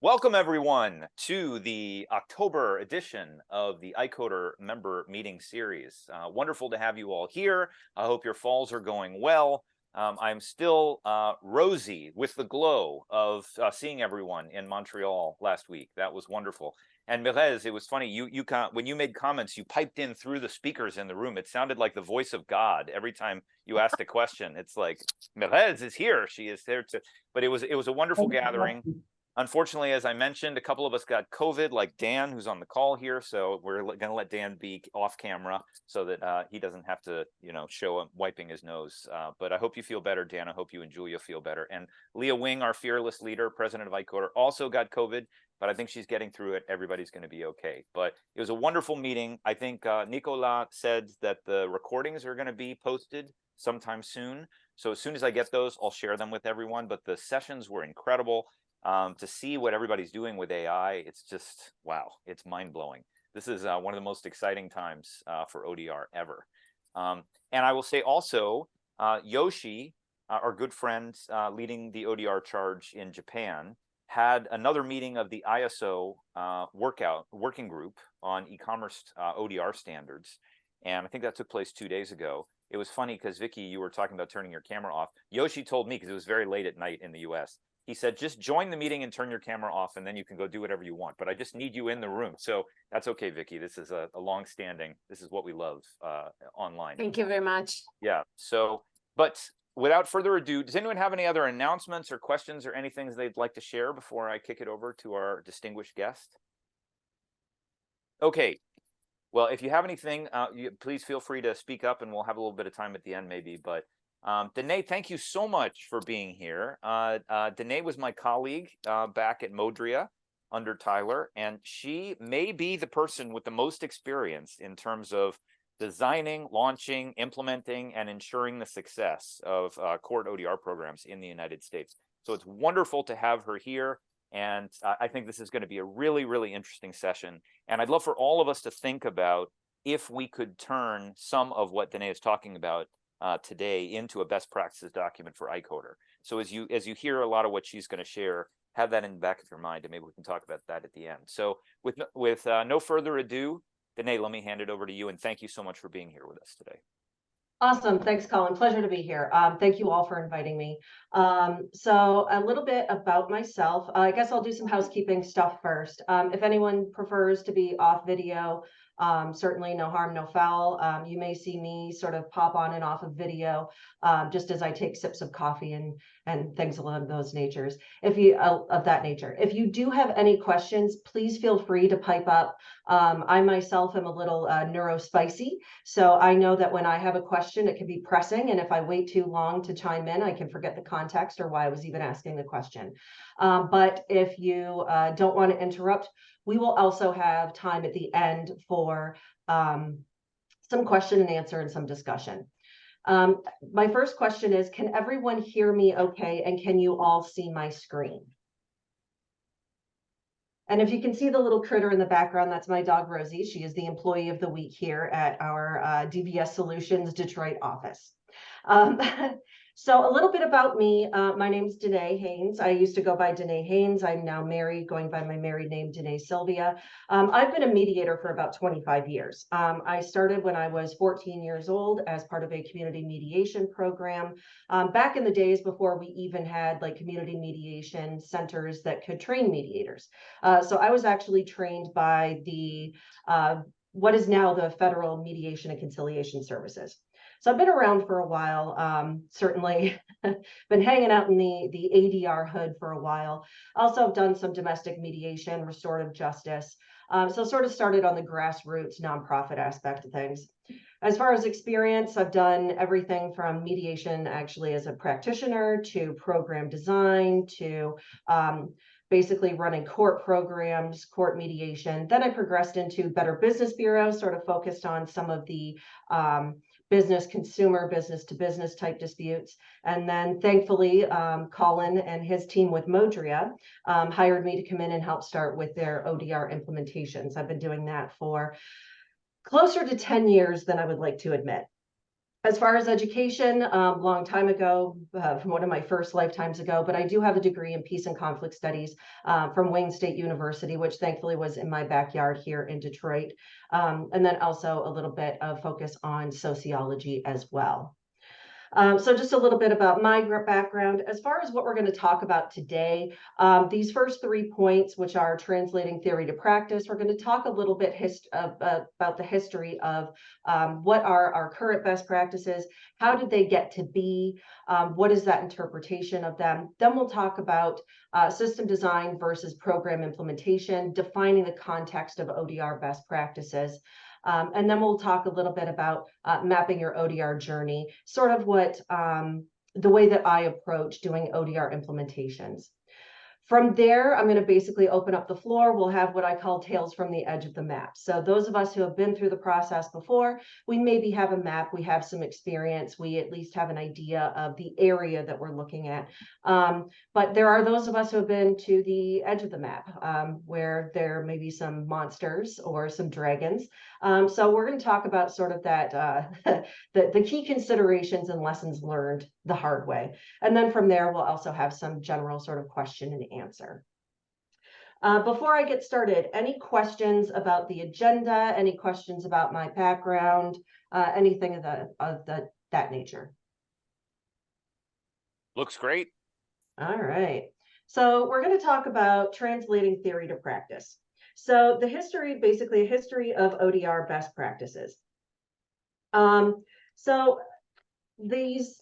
Welcome, everyone, to the October edition of the ICODR Member Meeting Series. Wonderful to have you all here. I hope your falls are going well. I'm still rosy with the glow of seeing everyone in Montreal last week. That was wonderful. And Mirez, it was funny, when you made comments, you piped in through the speakers in the room. It sounded like the voice of God every time you asked a question. It's like, Mirez is here. She is there to, but it was a wonderful gathering. Unfortunately, as I mentioned, a couple of us got COVID, like Dan, who's on the call here. So we're going to let Dan be off camera so that he doesn't have to, show him wiping his nose. But I hope you feel better, Dan. I hope you and Julia feel better. And Leah Wing, our fearless leader, president of ICODR, also got COVID, but I think she's getting through it. Everybody's going to be okay. But it was a wonderful meeting. I think Nicola said that the recordings are going to be posted sometime soon. So as soon as I get those, I'll share them with everyone. But the sessions were incredible. To see what everybody's doing with AI, it's just, wow, it's mind-blowing. This is one of the most exciting times for ODR ever. And I will say also, Yoshi, our good friend leading the ODR charge in Japan, had another meeting of the ISO working group on e-commerce ODR standards. And I think that took place 2 days ago. It was funny because, Vicky, you were talking about turning your camera off. Yoshi told me, because it was very late at night in the US, he said, just join the meeting and turn your camera off, and then you can go do whatever you want. But I just need you in the room. So that's okay, Vicky. This is a long-standing, this is what we love online. Thank you very much. Yeah. So, but without further ado, does anyone have any other announcements or questions or anything they'd like to share before I kick it over to our distinguished guest? Okay. Well, if you have anything, please feel free to speak up, and we'll have a little bit of time at the end maybe. But Danae, thank you so much for being here. Danae was my colleague back at Modria under Tyler, and she may be the person with the most experience in terms of designing, launching, implementing, and ensuring the success of court ODR programs in the United States. So it's wonderful to have her here. And I think this is going to be a really, really interesting session. And I'd love for all of us to think about if we could turn some of what Danae is talking about today into a best practices document for ICODR. So as you hear a lot of what she's going to share, have that in the back of your mind, and maybe we can talk about that at the end. So with no further ado, Danae, let me hand it over to you, and thank you so much for being here with us today. Awesome. Thanks, Colin. Pleasure to be here. Thank you all for inviting me. So a little bit about myself. I guess I'll do some housekeeping stuff first. If anyone prefers to be off video, certainly no harm, no foul. You may see me sort of pop on and off of video just as I take sips of coffee and things along those natures. If you do have any questions, please feel free to pipe up. I myself am a little neurospicy, so I know that when I have a question, it can be pressing, and if I wait too long to chime in, I can forget the context or why I was even asking the question. But if you don't want to interrupt, we will also have time at the end for some question and answer and some discussion. My first question is, can everyone hear me okay, and can you all see my screen? And if you can see the little critter in the background, that's my dog, Rosie. She is the employee of the week here at our DBS Solutions Detroit office. So a little bit about me. My name is Danae Hanes. I used to go by Danae Hanes. I'm now married, going by my married name, Danae Sylvia. I've been a mediator for about 25 years. I started when I was 14 years old as part of a community mediation program. Back in the days before we even had like community mediation centers that could train mediators. So I was actually trained by the what is now the Federal Mediation and Conciliation Services. So I've been around for a while, certainly been hanging out in the ADR hood for a while. Also have done some domestic mediation, restorative justice. So sort of started on the grassroots nonprofit aspect of things. As far as experience, I've done everything from mediation actually as a practitioner to program design to basically running court programs, court mediation. Then I progressed into Better Business Bureau, sort of focused on some of the business consumer, business to business type disputes. And then thankfully, Colin and his team with Modria hired me to come in and help start with their ODR implementations. I've been doing that for closer to 10 years than I would like to admit. As far as education, long time ago, from one of my first lifetimes ago, but I do have a degree in peace and conflict studies from Wayne State University, which thankfully was in my backyard here in Detroit. And then also a little bit of focus on sociology as well. So just a little bit about my background. As far as what we're going to talk about today, these first 3 points, which are translating theory to practice, we're going to talk a little bit about the history of what are our current best practices, how did they get to be, what is that interpretation of them. Then we'll talk about system design versus program implementation, defining the context of ODR best practices. And then we'll talk a little bit about mapping your ODR journey, sort of what the way that I approach doing ODR implementations. From there, I'm going to basically open up the floor. We'll have what I call tales from the edge of the map. So those of us who have been through the process before, we maybe have a map, we have some experience, we at least have an idea of the area that we're looking at. But there are those of us who have been to the edge of the map, where there may be some monsters or some dragons. So we're going to talk about sort of that, the key considerations and lessons learned the hard way. And then from there, we'll also have some general sort of question and answer. Before I get started, any questions about the agenda, any questions about my background, anything of that nature? Looks great. All right. So we're going to talk about translating theory to practice. So the history, basically a history of ODR best practices. So these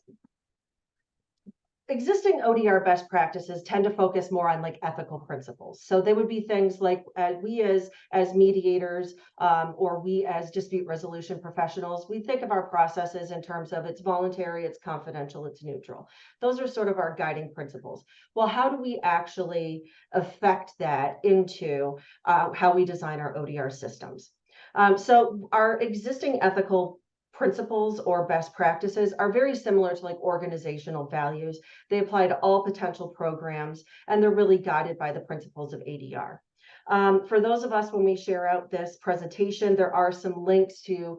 existing ODR best practices tend to focus more on like ethical principles. So they would be things like we as mediators or we as dispute resolution professionals, we think of our processes in terms of it's voluntary, it's confidential, it's neutral. Those are sort of our guiding principles. Well, how do we actually affect that into how we design our ODR systems? So our existing ethical principles or best practices are very similar to like organizational values. They apply to all potential programs, and they're really guided by the principles of ADR. For those of us, when we share out this presentation, there are some links to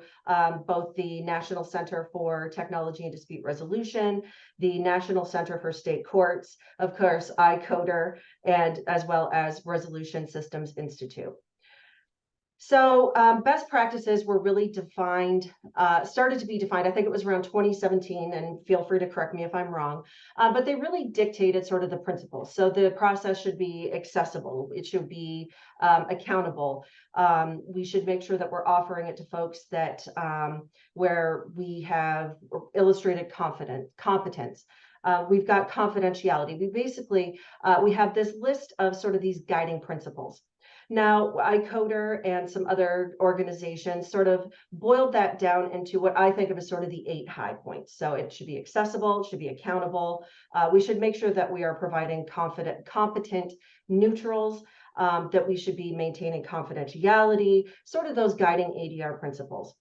both the National Center for Technology and Dispute Resolution, the National Center for State Courts, of course, ICODR, and as well as Resolution Systems Institute. So best practices were really defined, started to be defined, I think it was around 2017, and feel free to correct me if I'm wrong, but they really dictated sort of the principles. So the process should be accessible, it should be accountable. We should make sure that we're offering it to folks that where we have illustrated competence. We've got confidentiality. We basically, we have this list of sort of these guiding principles. Now, ICODR and some other organizations sort of boiled that down into what I think of as sort of the 8 high points. So it should be accessible, it should be accountable. We should make sure that we are providing competent neutrals, that we should be maintaining confidentiality, sort of those guiding ADR principles.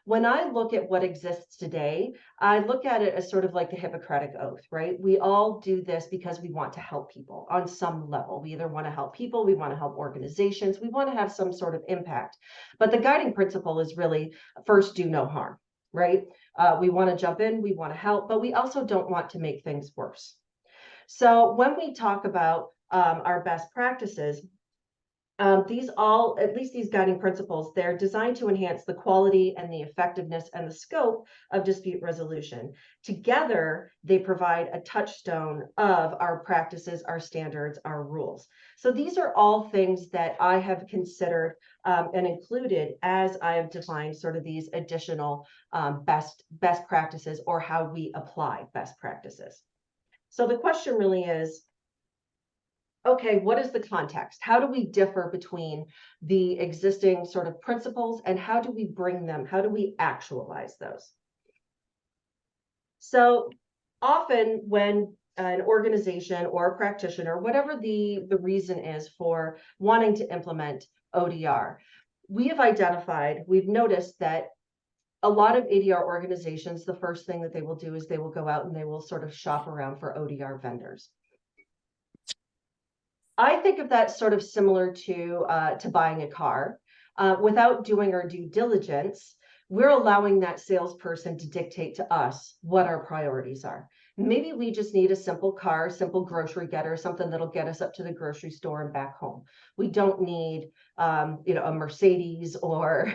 When I look at what exists today, I look at it as sort of like the Hippocratic Oath, right? We all do this because we want to help people on some level. We either want to help people, we want to help organizations, we want to have some sort of impact. But the guiding principle is really first, do no harm, right? We want to jump in, we want to help, but we also don't want to make things worse. So when we talk about our best practices, these all, at least these guiding principles, they're designed to enhance the quality and the effectiveness and the scope of dispute resolution. Together, they provide a touchstone of our practices, our standards, our rules. So these are all things that I have considered and included as I have defined sort of these additional best practices, or how we apply best practices. So the question really is, okay, what is the context? How do we differ between the existing sort of principles, and how do we bring them? How do we actualize those? So often when an organization or a practitioner, whatever the reason is for wanting to implement ODR, we have identified, we've noticed that a lot of ADR organizations, the first thing that they will do is they will go out and they will sort of shop around for ODR vendors. I think of that sort of similar to buying a car. Without doing our due diligence, we're allowing that salesperson to dictate to us what our priorities are. Maybe we just need a simple car, simple grocery getter, something that'll get us up to the grocery store and back home. We don't need, a Mercedes or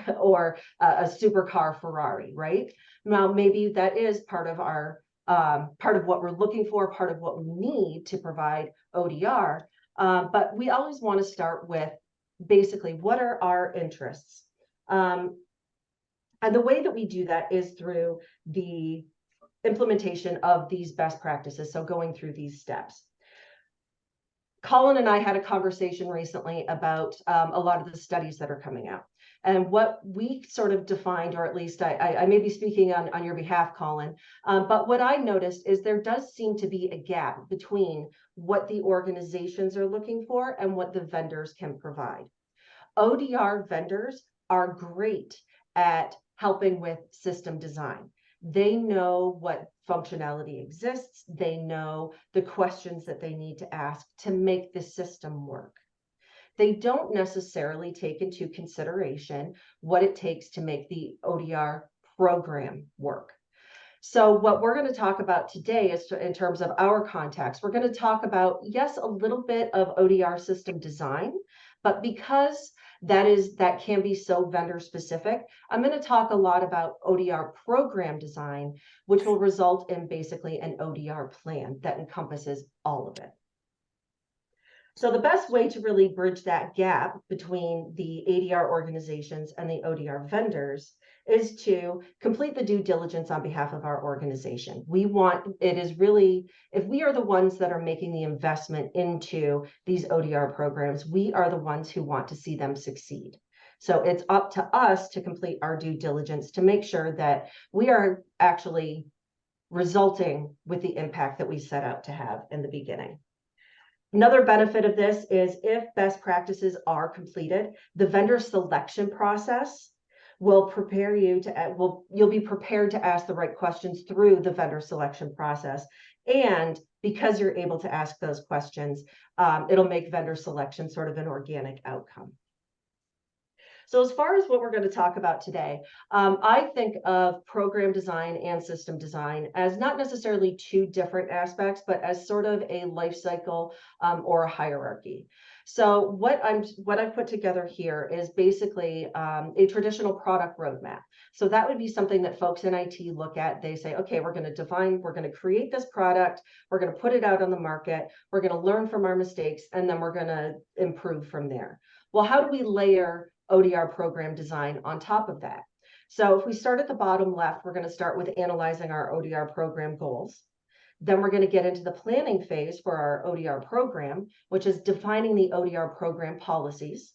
a supercar Ferrari, right? Now, maybe that is part of our part of what we're looking for, part of what we need to provide ODR. But we always want to start with basically what are our interests. And the way that we do that is through the implementation of these best practices. So going through these steps. Colin and I had a conversation recently about a lot of the studies that are coming out. And what we sort of defined, or at least I may be speaking on your behalf, Colin, but what I noticed is there does seem to be a gap between what the organizations are looking for and what the vendors can provide. ODR vendors are great at helping with system design. They know what functionality exists. They know the questions that they need to ask to make the system work. They don't necessarily take into consideration what it takes to make the ODR program work. So what we're going to talk about today is in terms of our context, we're going to talk about, yes, a little bit of ODR system design, but because that can be so vendor specific, I'm going to talk a lot about ODR program design, which will result in basically an ODR plan that encompasses all of it. So the best way to really bridge that gap between the ADR organizations and the ODR vendors is to complete the due diligence on behalf of our organization. It is really, if we are the ones that are making the investment into these ODR programs, we are the ones who want to see them succeed. So it's up to us to complete our due diligence to make sure that we are actually resulting with the impact that we set out to have in the beginning. Another benefit of this is if best practices are completed, the vendor selection process will prepare you to, you'll be prepared to ask the right questions through the vendor selection process. And because you're able to ask those questions, it'll make vendor selection sort of an organic outcome. So as far as what we're going to talk about today, I think of program design and system design as not necessarily two different aspects, but as sort of a life cycle or a hierarchy. So what I've put together here is basically a traditional product roadmap. So that would be something that folks in IT look at. They say, okay, we're going to create this product, we're going to put it out on the market, we're going to learn from our mistakes, and then we're going to improve from there. Well, how do we layer ODR program design on top of that? So if we start at the bottom left, we're going to start with analyzing our ODR program goals. Then we're going to get into the planning phase for our ODR program, which is defining the ODR program policies.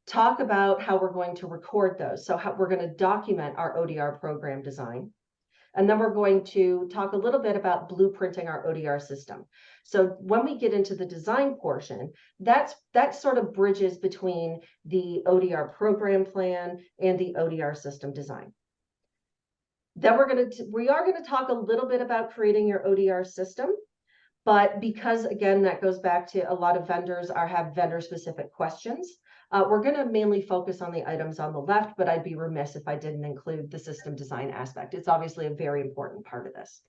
Talk about how we're going to record those. So how we're going to document our ODR program design. And then we're going to talk a little bit about blueprinting our ODR system. So when we get into the design portion, that sort of bridges between the ODR program plan and the ODR system design. Then we are going to talk a little bit about creating your ODR system, but because again, that goes back to a lot of vendors have vendor specific questions. We're going to mainly focus on the items on the left, but I'd be remiss if I didn't include the system design aspect. It's obviously a very important part of this.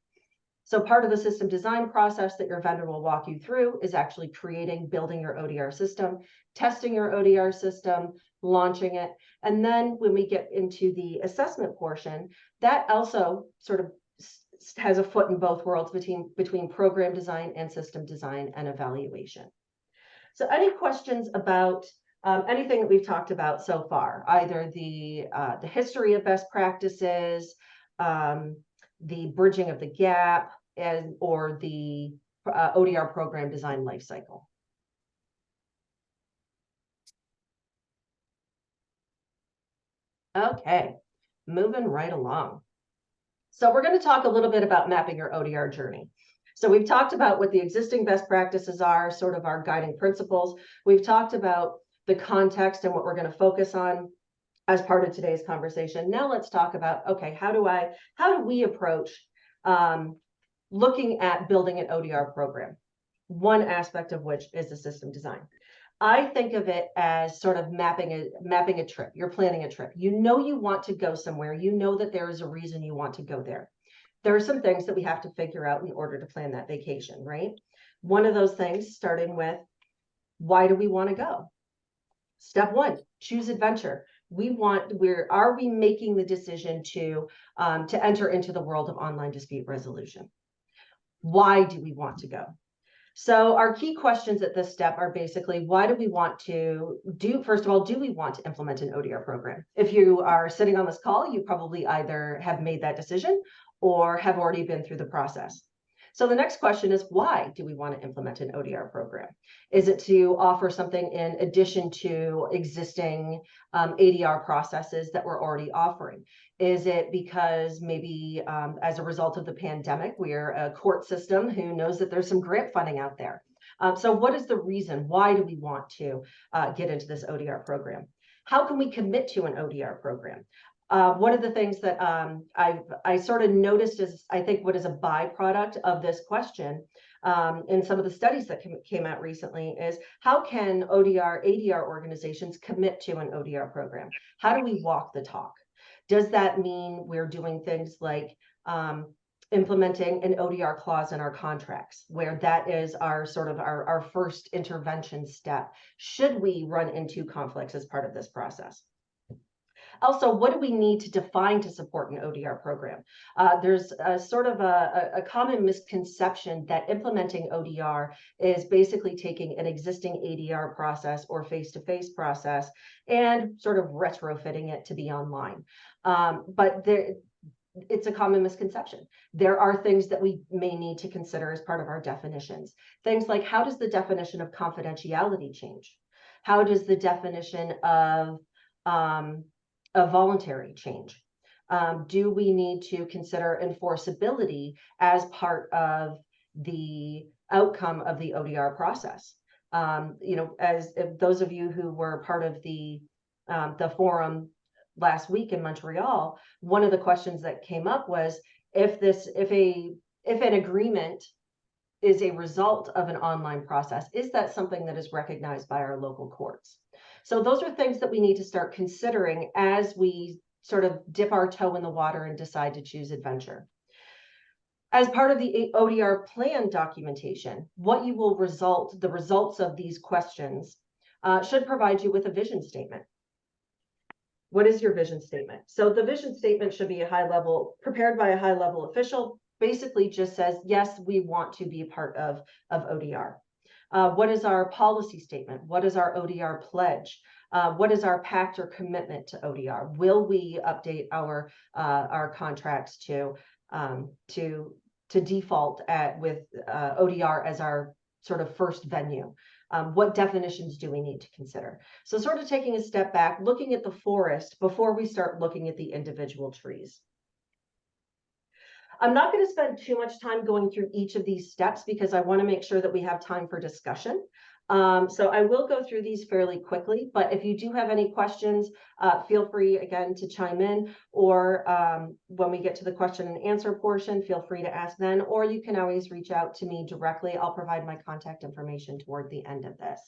So part of the system design process that your vendor will walk you through is actually building your ODR system, testing your ODR system, launching it. And then when we get into the assessment portion, that also sort of has a foot in both worlds between program design and system design and evaluation. So any questions about anything that we've talked about so far, either the history of best practices, the bridging of the gap, or the ODR program design lifecycle? Okay, moving right along. So we're going to talk a little bit about mapping your ODR journey. So we've talked about what the existing best practices are, sort of our guiding principles. We've talked about the context and what we're going to focus on as part of today's conversation. Now let's talk about, okay, how do we approach looking at building an ODR program? One aspect of which is the system design. I think of it as sort of mapping a trip. You're planning a trip. You know you want to go somewhere. You know that there is a reason you want to go there. There are some things that we have to figure out in order to plan that vacation, right? One of those things, starting with, why do we want to go? Step one, choose adventure. Are we making the decision to enter into the world of online dispute resolution? Why do we want to go? So our key questions at this step are basically, why do we want to do, first of all, do we want to implement an ODR program? If you are sitting on this call, you probably either have made that decision or have already been through the process. So the next question is, why do we want to implement an ODR program? Is it to offer something in addition to existing ADR processes that we're already offering? Is it because maybe as a result of the pandemic, we're a court system who knows that there's some grant funding out there? So what is the reason? Why do we want to get into this ODR program? How can we commit to an ODR program? One of the things that I sort of noticed is, I think, what is a byproduct of this question in some of the studies that came out recently is, how can ADR organizations commit to an ODR program? How do we walk the talk? Does that mean we're doing things like implementing an ODR clause in our contracts, where that is our sort of our first intervention step? Should we run into conflicts as part of this process? Also, what do we need to define to support an ODR program? There's a sort of a common misconception that implementing ODR is basically taking an existing ADR process or face-to-face process and sort of retrofitting it to be online. But it's a common misconception. There are things that we may need to consider as part of our definitions. Things like, how does the definition of confidentiality change? How does the definition of voluntary change? Do we need to consider enforceability as part of the outcome of the ODR process? As those of you who were part of the forum last week in Montreal, one of the questions that came up was, if an agreement is a result of an online process, is that something that is recognized by our local courts? So those are things that we need to start considering as we sort of dip our toe in the water and decide to choose adventure. As part of the ODR plan documentation, the results of these questions should provide you with a vision statement. What is your vision statement? So the vision statement should be prepared by a high-level official. Basically just says, yes, we want to be a part of ODR. What is our policy statement? What is our ODR pledge? What is our pact or commitment to ODR? Will we update our contracts to default with ODR as our sort of first venue? What definitions do we need to consider? So sort of taking a step back, looking at the forest before we start looking at the individual trees. I'm not going to spend too much time going through each of these steps because I want to make sure that we have time for discussion. So I will go through these fairly quickly, but if you do have any questions, feel free again to chime in, or when we get to the question and answer portion, feel free to ask then, or you can always reach out to me directly. I'll provide my contact information toward the end of this.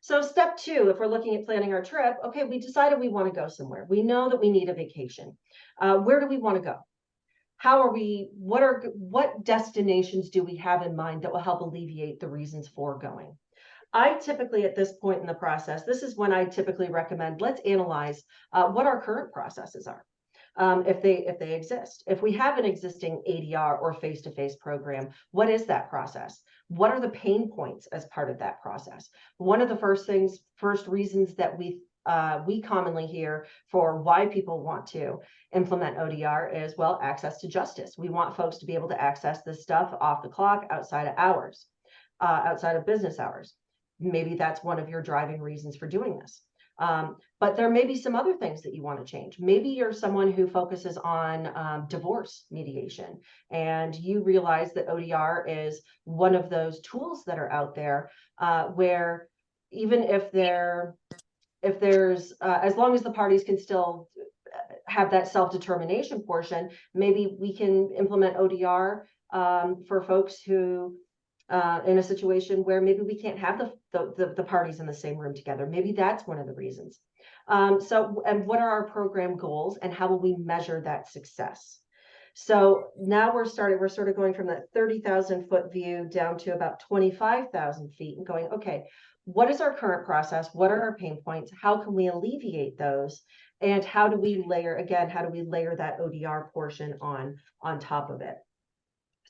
So step two, if we're looking at planning our trip, okay, we decided we want to go somewhere. We know that we need a vacation. Where do we want to go? What destinations do we have in mind that will help alleviate the reasons for going? I typically, at this point in the process, this is when I typically recommend, let's analyze what our current processes are, if they exist. If we have an existing ADR or face-to-face program, what is that process? What are the pain points as part of that process? One of the first reasons that we commonly hear for why people want to implement ODR is, well, access to justice. We want folks to be able to access this stuff off the clock, outside of hours, outside of business hours. Maybe that's one of your driving reasons for doing this. But there may be some other things that you want to change. Maybe you're someone who focuses on divorce mediation, and you realize that ODR is one of those tools that are out there where even if there's as long as the parties can still have that self-determination portion, maybe we can implement ODR for folks who in a situation where maybe we can't have the parties in the same room together. Maybe that's one of the reasons. And what are our program goals and how will we measure that success? So now we're sort of going from that 30,000 foot view down to about 25,000 feet and going, okay, what is our current process? What are our pain points? How can we alleviate those? And how do we layer that ODR portion on top of it?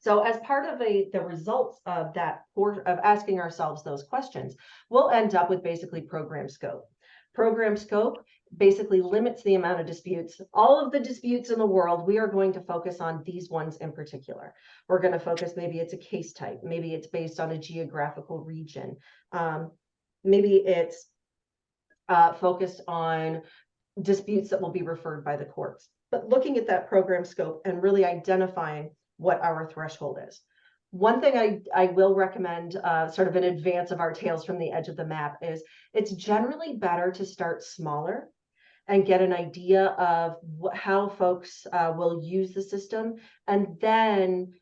So as part of the results of of asking ourselves those questions, we'll end up with basically program scope. Program scope basically limits the amount of disputes. All of the disputes in the world, we are going to focus on these ones in particular. We're going to focus, maybe it's a case type, maybe it's based on a geographical region. Maybe it's focused on disputes that will be referred by the courts. But looking at that program scope and really identifying what our threshold is. One thing I will recommend sort of in advance of our tales from the edge of the map is it's generally better to start smaller and get an idea of how folks will use the system, and then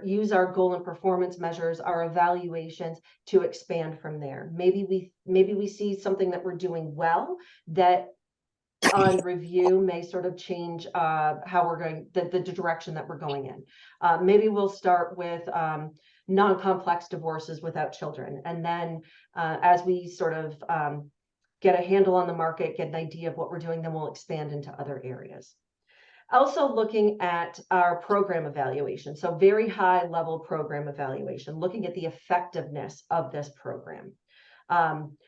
use our goal and performance measures, our evaluations to expand from there. Maybe we see something that we're doing well that on review may sort of change how we're going, the direction that we're going in. Maybe we'll start with non-complex divorces without children. And then as we sort of get a handle on the market, get an idea of what we're doing, then we'll expand into other areas. Also looking at our program evaluation. So very high level program evaluation, looking at the effectiveness of this program.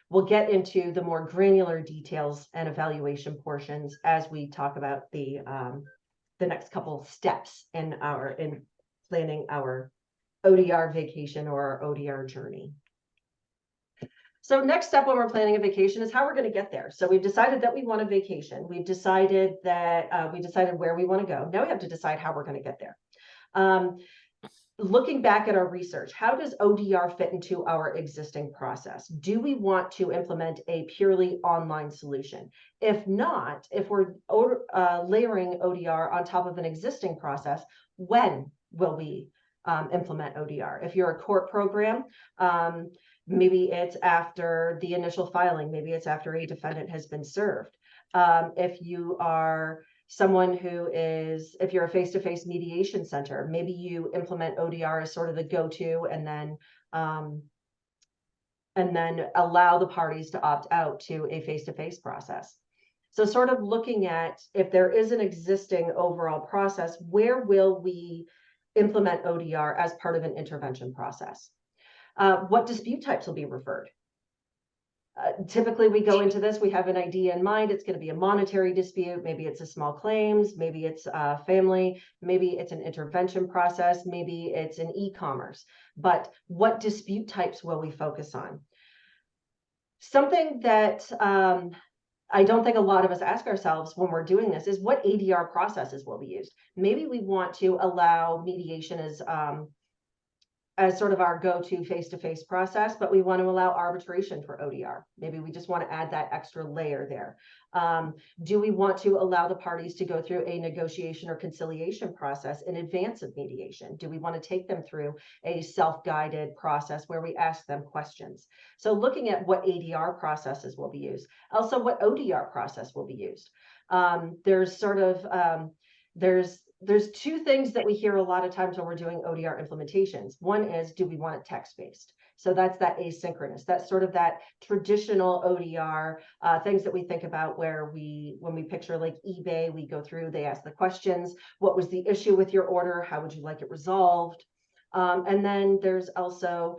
We'll get into the more granular details and evaluation portions as we talk about the next couple steps in planning our ODR vacation or our ODR journey. So next step when we're planning a vacation is how we're going to get there. So we've decided that we want a vacation. We've decided that where we want to go. Now we have to decide how we're going to get there. Looking back at our research, how does ODR fit into our existing process? Do we want to implement a purely online solution? If not, if we're layering ODR on top of an existing process, when will we implement ODR? If you're a court program, maybe it's after the initial filing, maybe it's after a defendant has been served. If you are someone if you're a face-to-face mediation center, maybe you implement ODR as sort of the go-to and then allow the parties to opt out to a face-to-face process. So sort of looking at if there is an existing overall process, where will we implement ODR as part of an intervention process? What dispute types will be referred? Typically, we go into this, we have an idea in mind. It's going to be a monetary dispute. Maybe it's a small claims. Maybe it's family. Maybe it's an intervention process. Maybe it's an e-commerce. But what dispute types will we focus on? Something that I don't think a lot of us ask ourselves when we're doing this is what ADR processes will be used. Maybe we want to allow mediation as sort of our go-to face-to-face process, but we want to allow arbitration for ODR. Maybe we just want to add that extra layer there. Do we want to allow the parties to go through a negotiation or conciliation process in advance of mediation? Do we want to take them through a self-guided process where we ask them questions? So looking at what ADR processes will be used, also what ODR process will be used. There's two things that we hear a lot of times when we're doing ODR implementations. One is, do we want it text-based? So that's that asynchronous. That's sort of that traditional ODR, things that we think about where when we picture like eBay, we go through, they ask the questions. What was the issue with your order? How would you like it resolved? And then there's also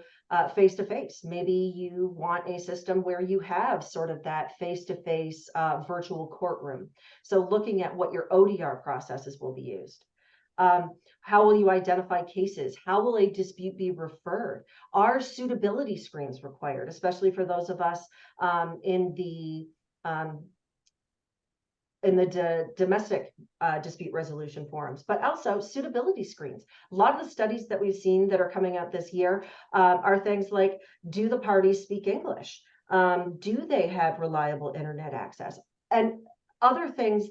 face-to-face. Maybe you want a system where you have sort of that face-to-face virtual courtroom. So looking at what your ODR processes will be used. How will you identify cases? How will a dispute be referred? Are suitability screens required, especially for those of us in the domestic dispute resolution forums, but also suitability screens. A lot of the studies that we've seen that are coming out this year are things like, do the parties speak English? Do they have reliable internet access? And other things,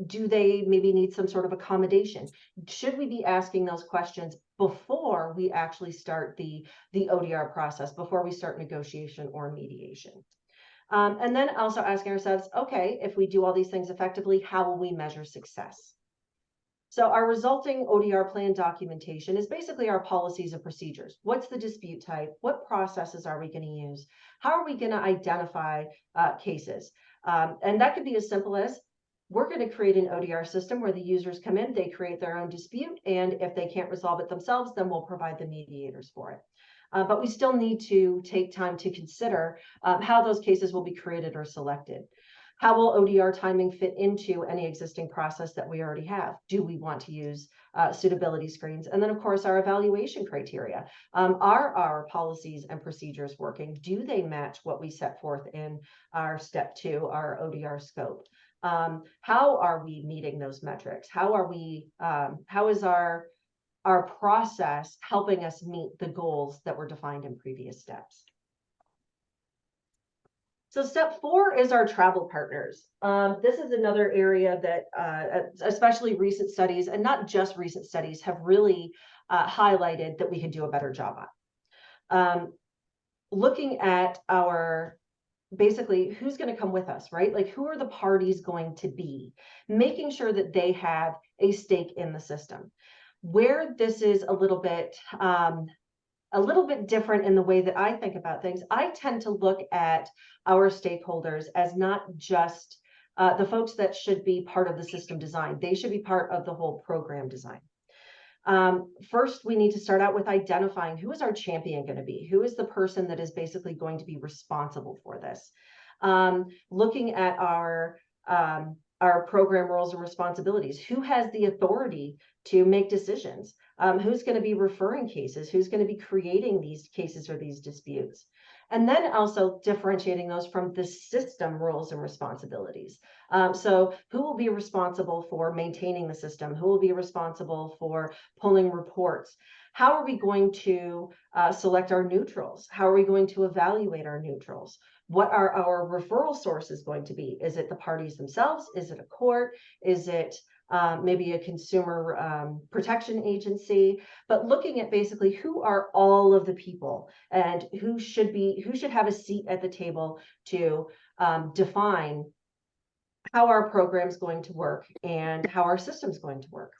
do they maybe need some sort of accommodation? Should we be asking those questions before before we actually start the ODR process, before we start negotiation or mediation. And then also asking ourselves, okay, if we do all these things effectively, how will we measure success? So our resulting ODR plan documentation is basically our policies and procedures. What's the dispute type? What processes are we going to use? How are we going to identify cases? And that could be as simple as, we're going to create an ODR system where the users come in, they create their own dispute, and if they can't resolve it themselves, then we'll provide the mediators for it. But we still need to take time to consider how those cases will be created or selected. How will ODR timing fit into any existing process that we already have? Do we want to use suitability screens? And then, of course, our evaluation criteria. Are our policies and procedures working? Do they match what we set forth in our step 2, our ODR scope? How are we meeting those metrics? How is our process helping us meet the goals that were defined in previous steps? So step 4 is our travel partners. This is another area that especially recent studies, and not just recent studies, have really highlighted that we could do a better job on. Looking at basically who's going to come with us, right? Like, who are the parties going to be? Making sure that they have a stake in the system. Where this is a little bit different in the way that I think about things, I tend to look at our stakeholders as not just the folks that should be part of the system design. They should be part of the whole program design. First, we need to start out with identifying who is our champion going to be? Who is the person that is basically going to be responsible for this? Looking at our program roles and responsibilities. Who has the authority to make decisions? Who's going to be referring cases? Who's going to be creating these cases or these disputes? And then also differentiating those from the system roles and responsibilities. So who will be responsible for maintaining the system? Who will be responsible for pulling reports? How are we going to select our neutrals? How are we going to evaluate our neutrals? What are our referral sources going to be? Is it the parties themselves? Is it a court? Is it maybe a consumer protection agency? But looking at basically who are all of the people, and who should have a seat at the table to define how our program is going to work and how our system is going to work.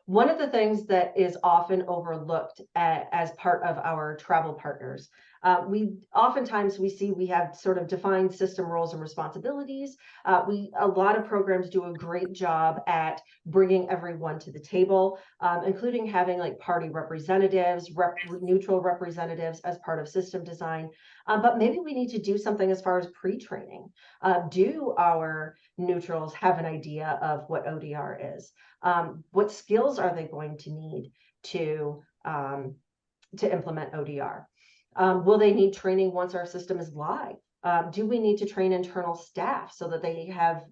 One of the things that is often overlooked as part of our travel partners, we see we have sort of defined system roles and responsibilities. A lot of programs do a great job at bringing everyone to the table, including having like party representatives, neutral representatives as part of system design. But maybe we need to do something as far as pre-training. Do our neutrals have an idea of what ODR is? What skills are they going to need to implement ODR? Will they need training once our system is live? Do we need to train internal staff so that they have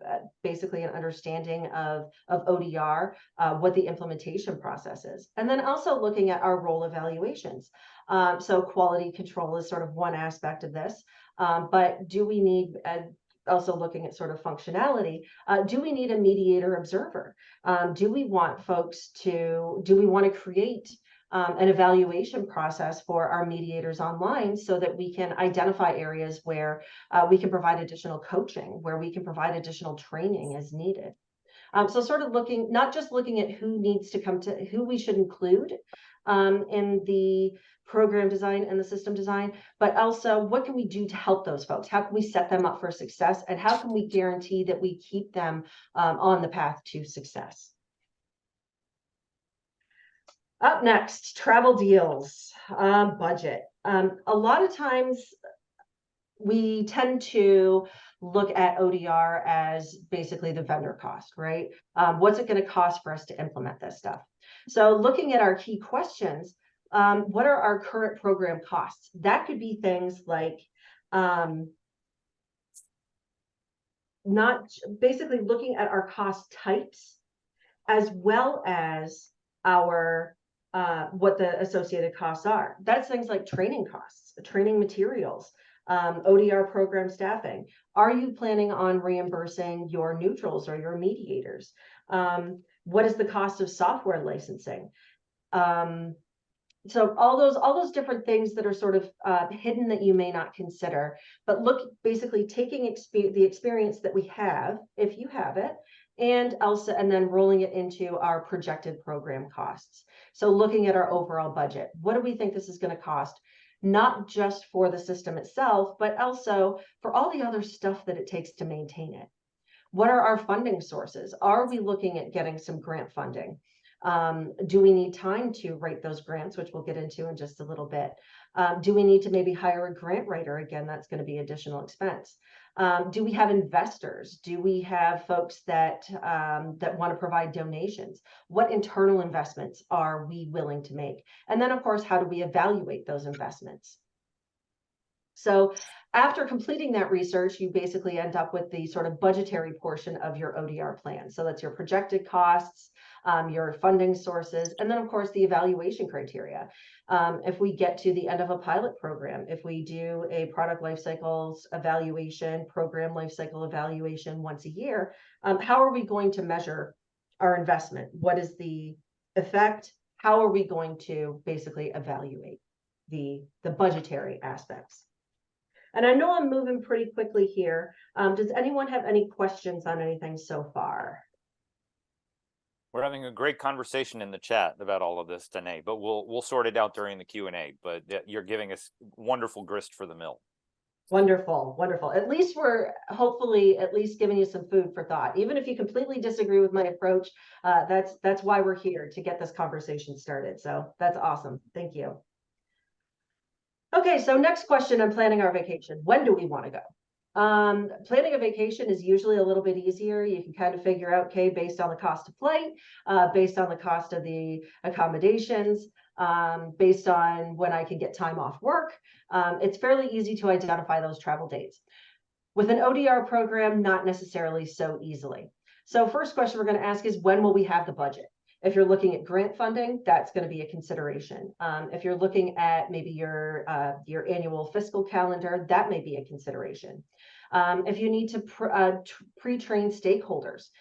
basically an understanding of ODR, what the implementation process is? And then also looking at our role evaluations. So quality control is sort of one aspect of this, but do we need also looking at sort of functionality, do we need a mediator observer? Do we want to create an evaluation process for our mediators online so that we can identify areas where we can provide additional coaching, where we can provide additional training as needed? So sort of not just looking at who needs to come to, who we should include in the program design and the system design, but also what can we do to help those folks? How can we set them up for success? And how can we guarantee that we keep them on the path to success? Up next, travel deals, budget. A lot of times we tend to look at ODR as basically the vendor cost, right? What's it going to cost for us to implement this stuff? So looking at our key questions, what are our current program costs? That could be things like not basically looking at our cost types, as well as our what the associated costs are. That's things like training costs, training materials, ODR program staffing. Are you planning on reimbursing your neutrals or your mediators? What is the cost of software licensing? So all those different things that are sort of hidden that you may not consider, but look, basically taking the experience that we have, if you have it, and then rolling it into our projected program costs. So looking at our overall budget, what do we think this is going to cost? Not just for the system itself, but also for all the other stuff that it takes to maintain it. What are our funding sources? Are we looking at getting some grant funding? Do we need time to write those grants, which we'll get into in just a little bit? Do we need to maybe hire a grant writer? Again, that's going to be additional expense. Do we have investors? Do we have folks that want to provide donations? What internal investments are we willing to make? And then, of course, how do we evaluate those investments? So after completing that research, you basically end up with the sort of budgetary portion of your ODR plan. So that's your projected costs, your funding sources, and then of course the evaluation criteria. If we get to the end of a pilot program, if we do a product life cycles evaluation, program life cycle evaluation once a year, how are we going to measure our investment? What is the effect? How are we going to basically evaluate the budgetary aspects? And I know I'm moving pretty quickly here. Does anyone have any questions on anything so far? We're having a great conversation in the chat about all of this, Danae, but we'll sort it out during the Q&A. But you're giving us wonderful grist for the mill. Wonderful, wonderful. At least we're hopefully at least giving you some food for thought. Even if you completely disagree with my approach, that's why we're here, to get this conversation started. So that's awesome. Thank you. Okay, so next question on planning our vacation. When do we want to go? Planning a vacation is usually a little bit easier. You can kind of figure out, okay, based on the cost of flight, based on the cost of the accommodations, based on when I can get time off work. It's fairly easy to identify those travel dates. With an ODR program, not necessarily so easily. So first question we're going to ask is, when will we have the budget? If you're looking at grant funding, that's going to be a consideration. If you're looking at maybe your annual fiscal calendar, that may be a consideration. If you need to pre-train stakeholders,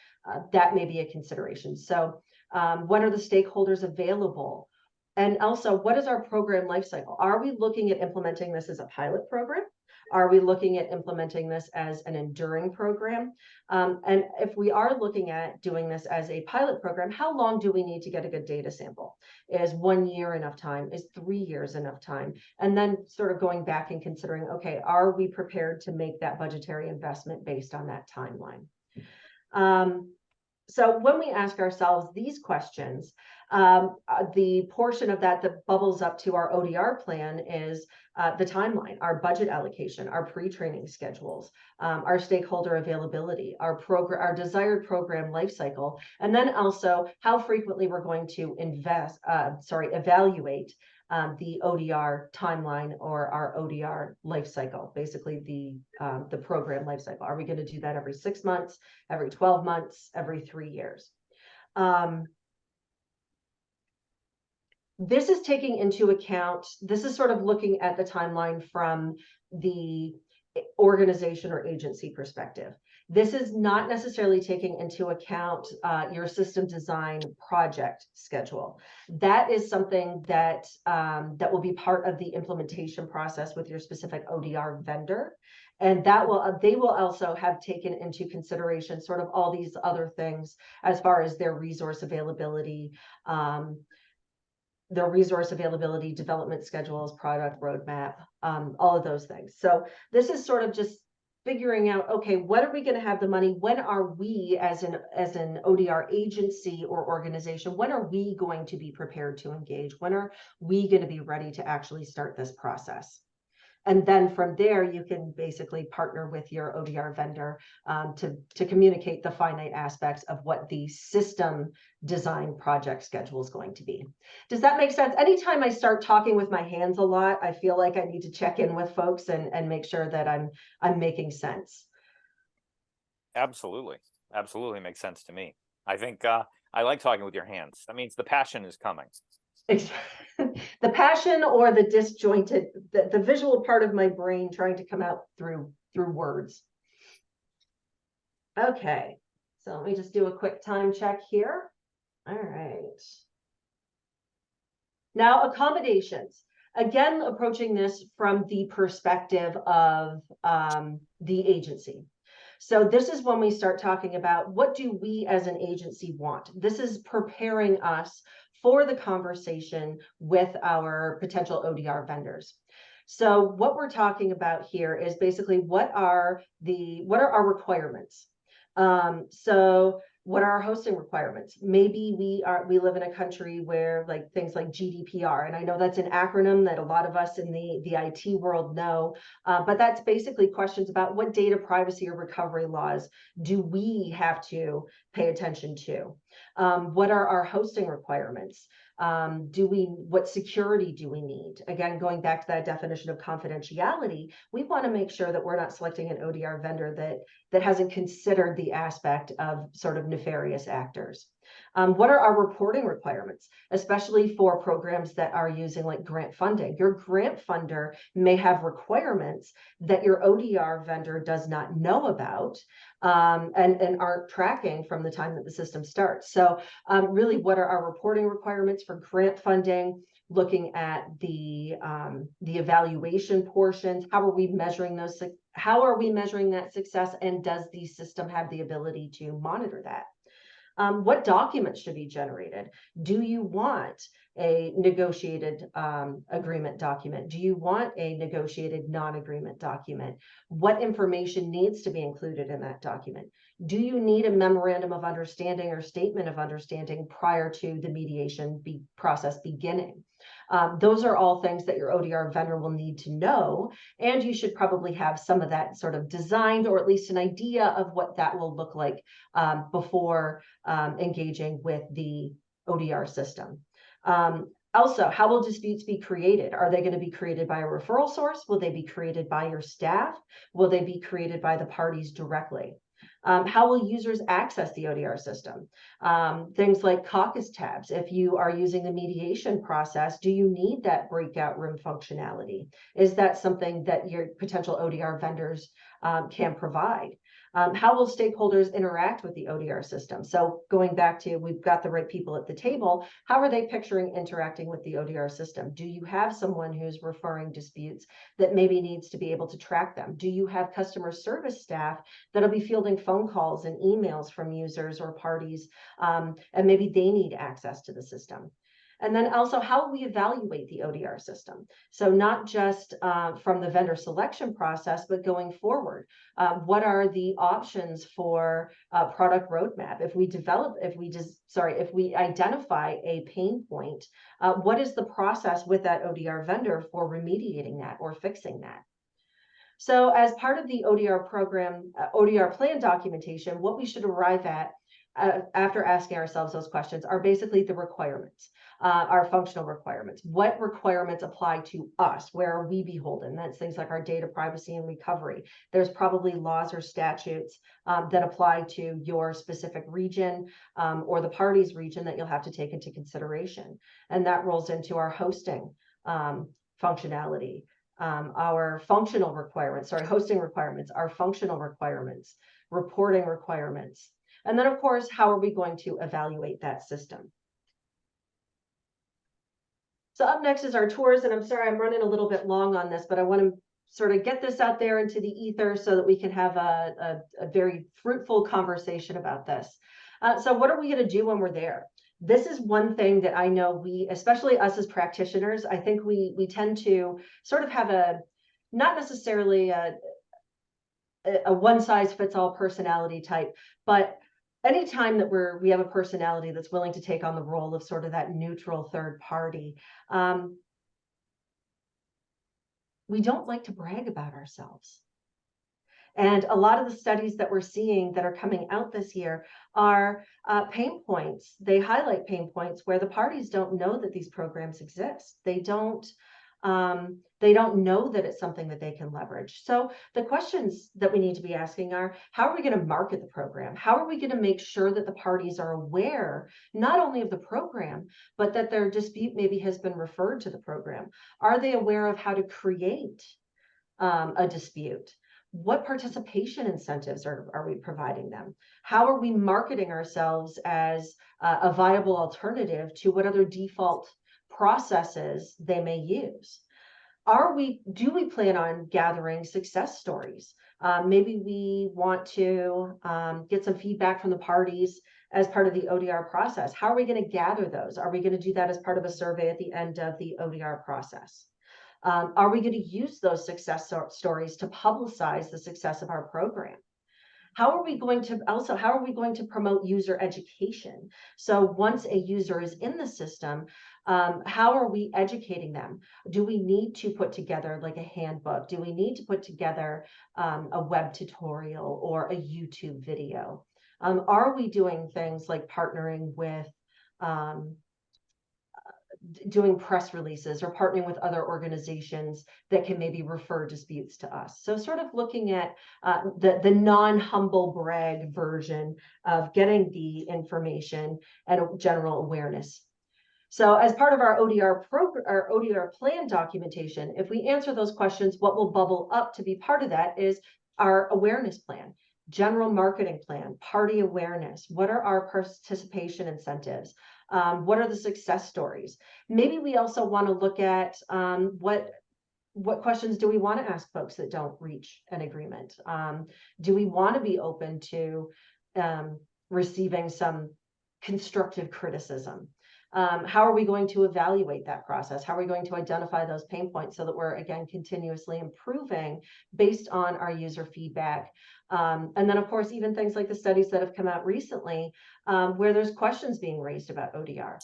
that may be a consideration. So when are the stakeholders available? And also, what is our program lifecycle? Are we looking at implementing this as a pilot program? Are we looking at implementing this as an enduring program? And if we are looking at doing this as a pilot program, how long do we need to get a good data sample? Is 1 year enough time? Is 3 years enough time? And then sort of going back and considering, okay, are we prepared to make that budgetary investment based on that timeline? So when we ask ourselves these questions, the portion of that bubbles up to our ODR plan is the timeline, our budget allocation, our pre-training schedules, our stakeholder availability, our desired program lifecycle, and then also how frequently we're going to evaluate the ODR timeline or our ODR life cycle, basically the program life cycle. Are we going to do that every 6 months, every 12 months, every 3 years? This is taking into account, this is sort of looking at the timeline from the organization or agency perspective. This is not necessarily taking into account your system design project schedule. That is something that that will be part of the implementation process with your specific ODR vendor. And that they will also have taken into consideration sort of all these other things as far as their resource availability, development schedules, product roadmap, all of those things. So this is sort of just figuring out, okay, when are we going to have the money? When are we as an ODR agency or organization, when are we going to be prepared to engage? When are we going to be ready to actually start this process? And then from there, you can basically partner with your ODR vendor to communicate the finite aspects of what the system design project schedule is going to be. Does that make sense? Anytime I start talking with my hands a lot, I feel like I need to check in with folks and make sure that I'm making sense. Absolutely. Absolutely makes sense to me. I think I like talking with your hands. That means the passion is coming. The passion or the disjointed, the visual part of my brain trying to come out through words. Okay, so let me just do a quick time check here. All right. Now, accommodations. Again, approaching this from the perspective of the agency. So this is when we start talking about what do we as an agency want. This is preparing us for the conversation with our potential ODR vendors. So what we're talking about here is basically what are our requirements? So what are our hosting requirements? Maybe we live in a country where like things like GDPR, and I know that's an acronym that a lot of us in the IT world know, but that's basically questions about what data privacy or recovery laws do we have to pay attention to? What are our hosting requirements? What security do we need? Again, going back to that definition of confidentiality, we want to make sure that we're not selecting an ODR vendor that hasn't considered the aspect of sort of nefarious actors. What are our reporting requirements, especially for programs that are using like grant funding? Your grant funder may have requirements that your ODR vendor does not know about and aren't tracking from the time that the system starts. So really, what are our reporting requirements for grant funding? Looking at the evaluation portions, how are we measuring those? How are we measuring that success? And does the system have the ability to monitor that? What documents should be generated? Do you want a negotiated agreement document? Do you want a negotiated non-agreement document? What information needs to be included in that document? Do you need a memorandum of understanding or statement of understanding prior to the mediation process beginning? Those are all things that your ODR vendor will need to know, and you should probably have some of that sort of designed, or at least an idea of what that will look like before engaging with the ODR system. Also, how will disputes be created? Are they going to be created by a referral source? Will they be created by your staff? Will they be created by the parties directly? How will users access the ODR system? Things like caucus tabs. If you are using the mediation process, do you need that breakout room functionality? Is that something that your potential ODR vendors can provide? How will stakeholders interact with the ODR system? So going back to, we've got the right people at the table, how are they picturing interacting with the ODR system? Do you have someone who's referring disputes that maybe needs to be able to track them? Do you have customer service staff that'll be fielding phone calls and emails from users or parties, and maybe they need access to the system? And then also, how will we evaluate the ODR system? So not just from the vendor selection process, but going forward, what are the options for product roadmap? If we identify a pain point, what is the process with that ODR vendor for remediating that or fixing that? So as part of the ODR program, ODR plan documentation, what we should arrive at after asking ourselves those questions are basically the requirements, our functional requirements. What requirements apply to us? Where are we beholden? That's things like our data privacy and recovery. There's probably laws or statutes that apply to your specific region or the party's region that you'll have to take into consideration. And that rolls into our hosting functionality. Our functional requirements, hosting requirements, our functional requirements, reporting requirements. And then, of course, how are we going to evaluate that system? So up next is our tours, and I'm sorry I'm running a little bit long on this, but I want to sort of get this out there into the ether so that we can have a very fruitful conversation about this. So what are we going to do when we're there? This is one thing that I know especially us as practitioners, I think we tend to sort of have not necessarily a one-size-fits-all personality type, but anytime that we have a personality that's willing to take on the role of sort of that neutral third party, we don't like to brag about ourselves. And a lot of the studies that we're seeing that are coming out this year are pain points. They highlight pain points where the parties don't know that these programs exist. They don't know that it's something that they can leverage. So the questions that we need to be asking are, how are we going to market the program? How are we going to make sure that the parties are aware not only of the program, but that their dispute maybe has been referred to the program? Are they aware of how to create a dispute? What participation incentives are we providing them? How are we marketing ourselves as a viable alternative to what other default processes they may use. Do we plan on gathering success stories? Maybe we want to get some feedback from the parties as part of the ODR process. How are we going to gather those? Are we going to do that as part of a survey at the end of the ODR process? Are we going to use those success stories to publicize the success of our program? How are we going to promote user education? So once a user is in the system, how are we educating them? Do we need to put together like a handbook? Do we need to put together a web tutorial or a YouTube video? Are we doing things like partnering with doing press releases or partnering with other organizations that can maybe refer disputes to us? So sort of looking at the non-humble brag version of getting the information and general awareness. So as part of our ODR plan documentation, if we answer those questions, what will bubble up to be part of that is our awareness plan, general marketing plan, party awareness. What are our participation incentives? What are the success stories? Maybe we also want to look at what questions do we want to ask folks that don't reach an agreement? Do we want to be open to receiving some constructive criticism? How are we going to evaluate that process? How are we going to identify those pain points so that we're, again, continuously improving based on our user feedback? And then, of course, even things like the studies that have come out recently where there's questions being raised about ODR.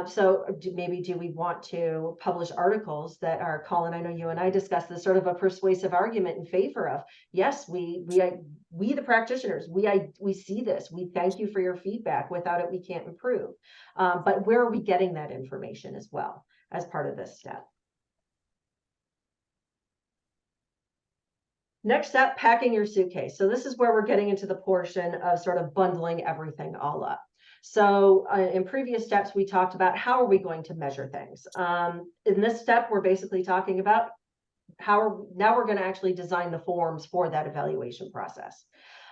So maybe do we want to publish articles that are, Colin, I know you and I discussed this, sort of a persuasive argument in favor of, yes, we the practitioners, we see this, we thank you for your feedback. Without it, we can't improve. But where are we getting that information as well as part of this step? Next up, packing your suitcase. So this is where we're getting into the portion of sort of bundling everything all up. So in previous steps, we talked about how are we going to measure things. In this step, we're basically talking about now we're going to actually design the forms for that evaluation process.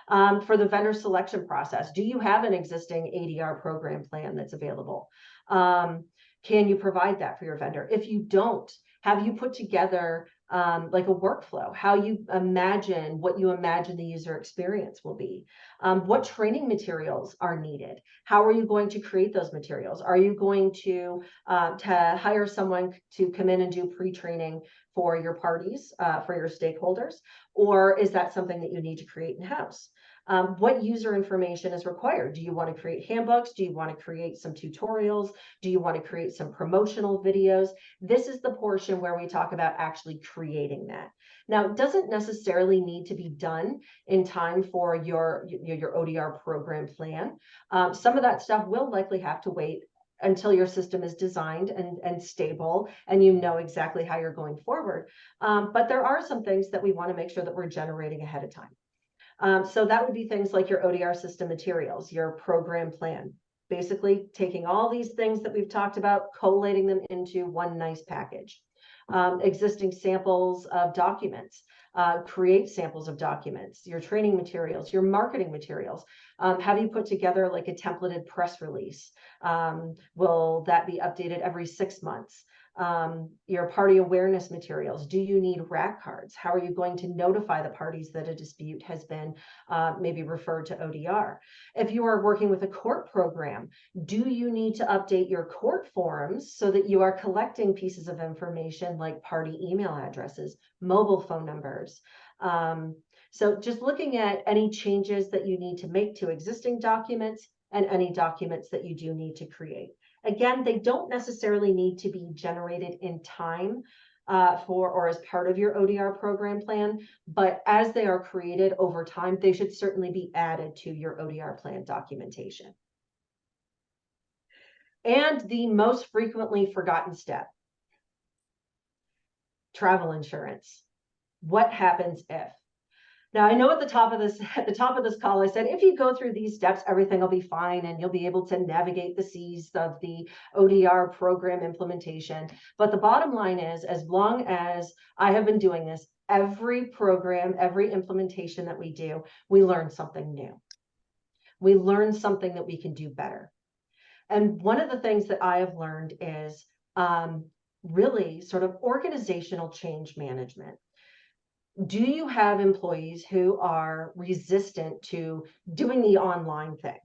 For the vendor selection process, do you have an existing ADR program plan that's available? Can you provide that for your vendor? If you don't, have you put together like a workflow, how you imagine what you imagine the user experience will be? What training materials are needed? How are you going to create those materials? Are you going to hire someone to come in and do pre-training for your parties, for your stakeholders? Or is that something that you need to create in-house? What user information is required? Do you want to create handbooks? Do you want to create some tutorials? Do you want to create some promotional videos? This is the portion where we talk about actually creating that. Now, it doesn't necessarily need to be done in time for your ODR program plan. Some of that stuff will likely have to wait until your system is designed and stable and you know exactly how you're going forward. But there are some things that we want to make sure that we're generating ahead of time. So that would be things like your ODR system materials, your program plan, basically taking all these things that we've talked about, collating them into one nice package. Existing samples of documents, create samples of documents, your training materials, your marketing materials. Have you put together like a templated press release? Will that be updated every 6 months? Your party awareness materials. Do you need rack cards? How are you going to notify the parties that a dispute has been maybe referred to ODR? If you are working with a court program, do you need to update your court forms so that you are collecting pieces of information like party email addresses, mobile phone numbers? So just looking at any changes that you need to make to existing documents and any documents that you do need to create. Again, they don't necessarily need to be generated in time or as part of your ODR program plan, but as they are created over time, they should certainly be added to your ODR plan documentation. And the most frequently forgotten step, travel insurance. What happens if? Now, I know at the top of this call, I said, if you go through these steps, everything will be fine and you'll be able to navigate the seas of the ODR program implementation. But the bottom line is, as long as I have been doing this, every program, every implementation that we do, we learn something new. We learn something that we can do better. And one of the things that I have learned is really sort of organizational change management. Do you have employees who are resistant to doing the online thing?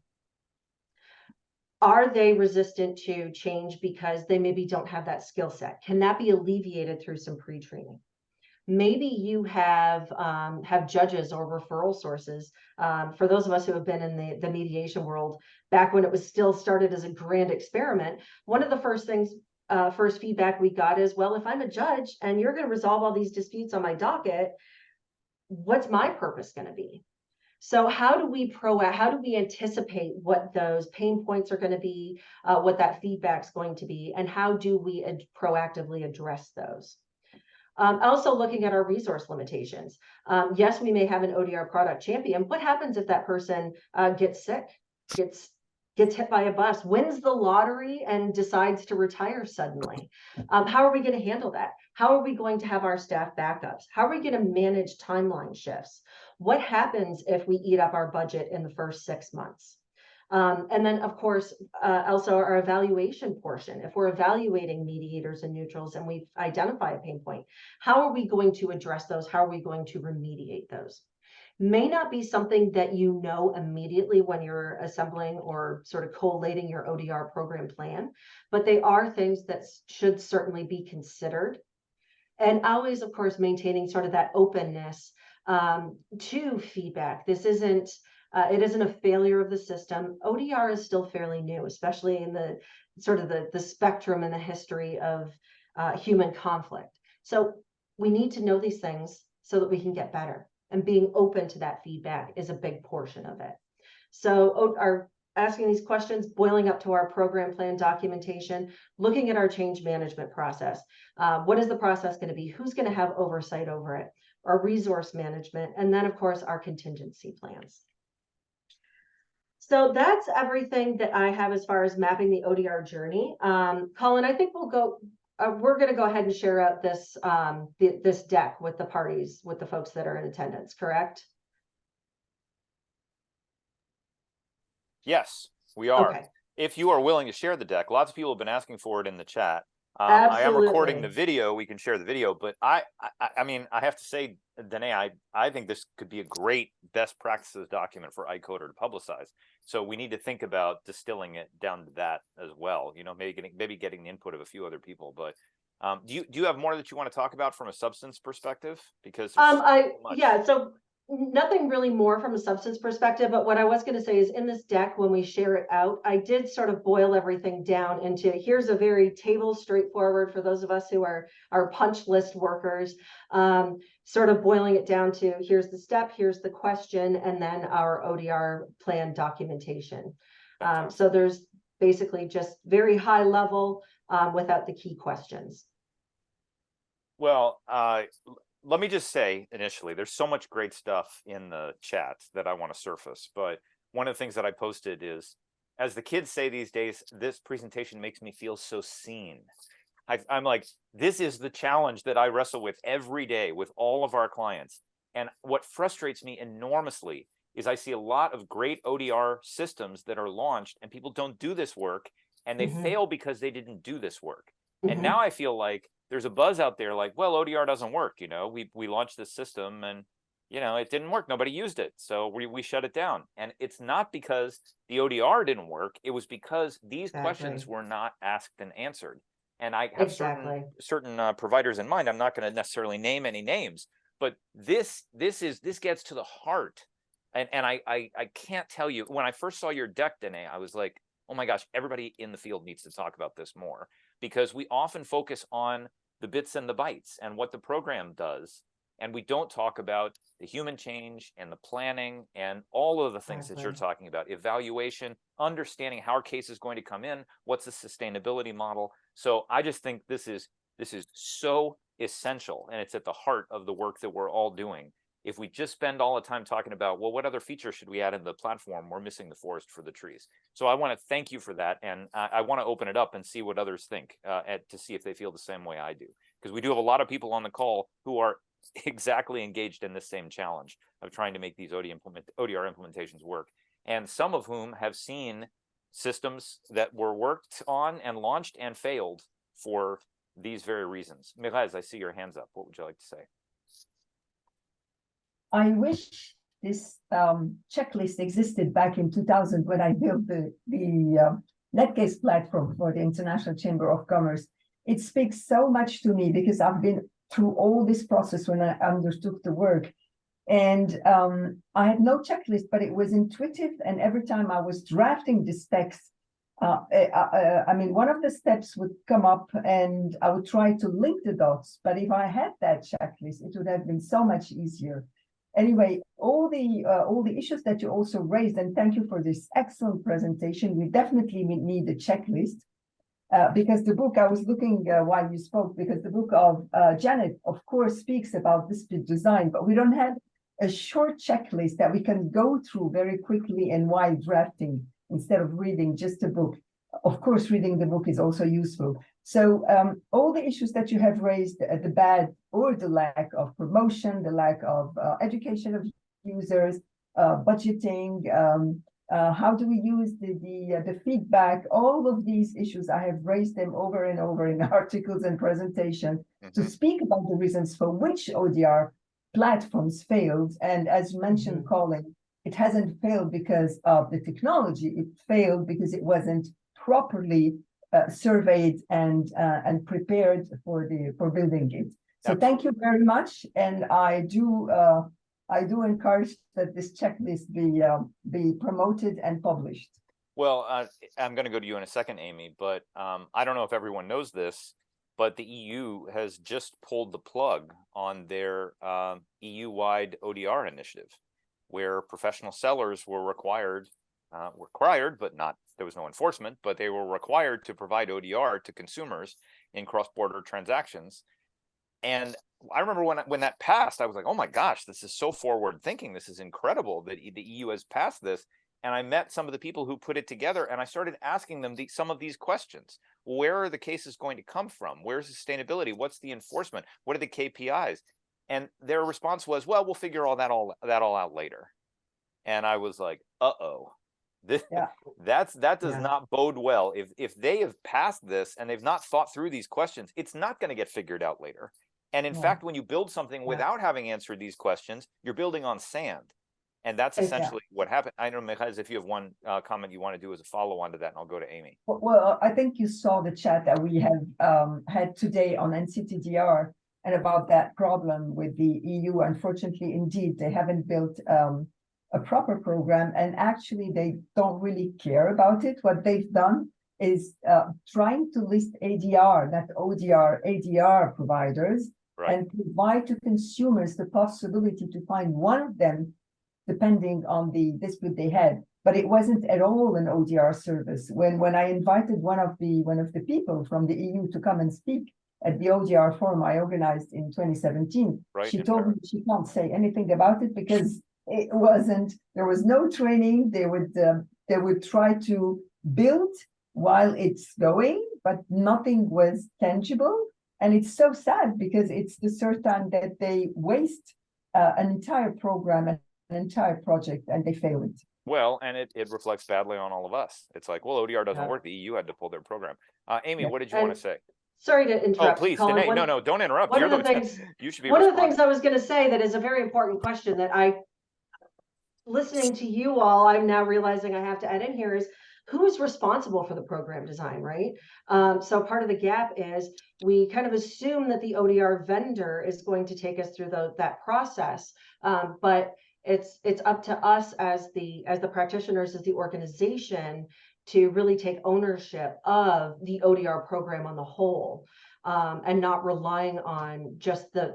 Are they resistant to change because they maybe don't have that skill set? Can that be alleviated through some pre-training? Maybe you have judges or referral sources. For those of us who have been in the mediation world, back when it was still started as a grand experiment, one of the first things, first feedback we got is, well, if I'm a judge and you're going to resolve all these disputes on my docket, what's my purpose going to be? So how do we anticipate what those pain points are going to be, what that feedback's going to be, and how do we proactively address those? Also looking at our resource limitations. Yes, we may have an ODR product champion. What happens if that person gets sick, gets hit by a bus, wins the lottery, and decides to retire suddenly? How are we going to handle that? How are we going to have our staff backups? How are we going to manage timeline shifts? What happens if we eat up our budget in the first 6 months? And then, of course, also our evaluation portion. If we're evaluating mediators and neutrals and we identify a pain point, how are we going to address those? How are we going to remediate those? May not be something that you know immediately when you're assembling or sort of collating your ODR program plan, but they are things that should certainly be considered. And always, of course, maintaining sort of that openness to feedback. This isn't it isn't a failure of the system. ODR is still fairly new, especially in the sort of the spectrum and the history of human conflict. So we need to know these things so that we can get better. And being open to that feedback is a big portion of it. So our asking these questions, boiling up to our program plan documentation, looking at our change management process. What is the process going to be? Who's going to have oversight over it? Our resource management, and then, of course, our contingency plans. So that's everything that I have as far as mapping the ODR journey. Colin, I think we're going to go ahead and share out this this deck with the parties, with the folks that are in attendance, correct? Yes, we are. Okay. If you are willing to share the deck, lots of people have been asking for it in the chat. I am recording the video. We can share the video, but I mean, I have to say, Danae, I think this could be a great best practices document for ICODR to publicize. So we need to think about distilling it down to that as well. You know, maybe getting the input of a few other people. But do you have more that you want to talk about from a substance perspective? Because yeah. So nothing really more from a substance perspective, but what I was going to say is in this deck, when we share it out, I did sort of boil everything down into, here's a very table straightforward for those of us who are punch list workers, sort of boiling it down to here's the step, here's the question, and then our ODR plan documentation. So there's basically just very high level without the key questions. Well, let me just say initially, there's so much great stuff in the chat that I want to surface. But one of the things that I posted is, as the kids say these days, this presentation makes me feel so seen. I'm like, this is the challenge that I wrestle with every day with all of our clients. And what frustrates me enormously is I see a lot of great ODR systems that are launched and people don't do this work and they fail because they didn't do this work. And now I feel like there's a buzz out there like, well, ODR doesn't work. You know, we launched this system and, you know, it didn't work. Nobody used it. So we shut it down. And it's not because the ODR didn't work. It was because these questions were not asked and answered. And I have certain providers in mind. I'm not going to necessarily name any names, but this gets to the heart. And I can't tell you, when I first saw your deck, Danae, I was like, oh my gosh, everybody in the field needs to talk about this more, because we often focus on the bits and the bytes and what the program does. And we don't talk about the human change and the planning and all of the things that you're talking about, evaluation, understanding how our case is going to come in, what's the sustainability model. So I just think this is so essential, and it's at the heart of the work that we're all doing. If we just spend all the time talking about, well, what other features should we add in the platform, we're missing the forest for the trees. So I want to thank you for that. And I want to open it up and see what others think to see if they feel the same way I do. Because we do have a lot of people on the call who are exactly engaged in this same challenge of trying to make these ODR implementations work. And some of whom have seen systems that were worked on and launched and failed for these very reasons. Mirez, I see your hands up. What would you like to say? I wish this checklist existed back in 2000 when I built the Netcase platform for the International Chamber of Commerce. It speaks so much to me because I've been through all this process when I undertook the work. And I had no checklist, but it was intuitive. And every time I was drafting the specs, I mean, one of the steps would come up and I would try to link the dots. But if I had that checklist, it would have been so much easier. Anyway, all the issues that you also raised, and thank you for this excellent presentation. We definitely need a checklist because the book, I was looking while you spoke, because the book of Janet, of course, speaks about dispute design, but we don't have a short checklist that we can go through very quickly and while drafting instead of reading just a book. Of course, reading the book is also useful. So all the issues that you have raised, the bad or the lack of promotion, the lack of education of users, budgeting, how do we use the feedback, all of these issues, I have raised them over and over in articles and presentations to speak about the reasons for which ODR platforms failed. And as you mentioned, Colin, it hasn't failed because of the technology. It failed because it wasn't properly surveyed and prepared for building it. So thank you very much, and I do encourage that this checklist be promoted and published. Well, I'm going to go to you in a second, Amy, but I don't know if everyone knows this, but the EU has just pulled the plug on their EU-wide ODR initiative, where professional sellers were required, but not, there was no enforcement, but they were required to provide ODR to consumers in cross-border transactions. And I remember when that passed, I was like, oh my gosh, this is so forward thinking. This is incredible that the EU has passed this. And I met some of the people who put it together, and I started asking them some of these questions. Where are the cases going to come from? Where's sustainability? What's the enforcement? What are the KPIs? And their response was, well, we'll figure all that out later. And I was like, uh-oh. That does not bode well. If they have passed this and they've not thought through these questions, it's not going to get figured out later. And in fact, when you build something without having answered these questions, you're building on sand. And that's essentially what happened. I don't know, Mirez, if you have one comment you want to do as a follow-on to that, and I'll go to Amy. Well, I think you saw the chat that we have had today on NCTDR and about that problem with the EU. Unfortunately, indeed, they haven't built a proper program, and actually they don't really care about it. What they've done is trying to list ADR, not ODR, ADR providers, and provide to consumers the possibility to find one of them depending on the dispute they had. But it wasn't at all an ODR service. When I invited one of the people from the EU to come and speak at the ODR forum I organized in 2017, she told me she can't say anything about it because it wasn't, there was no training. They would try to build while it's going, but nothing was tangible. And it's so sad because it's the third time that they waste an entire program, an entire project, and they fail it. Well, and it reflects badly on all of us. It's like, well, ODR doesn't work. The EU had to pull their program. Amy, what did you want to say? Sorry to interrupt. Oh, please, Colin, Danae, no, don't interrupt. One of the things, you should be one of the things I was going to say that is a very important question that listening to you all, I'm now realizing I have to add in here is, who is responsible for the program design, right? So part of the gap is we kind of assume that the ODR vendor is going to take us through that process, but it's up to us as the practitioners, as the organization, to really take ownership of the ODR program on the whole, and not relying on just the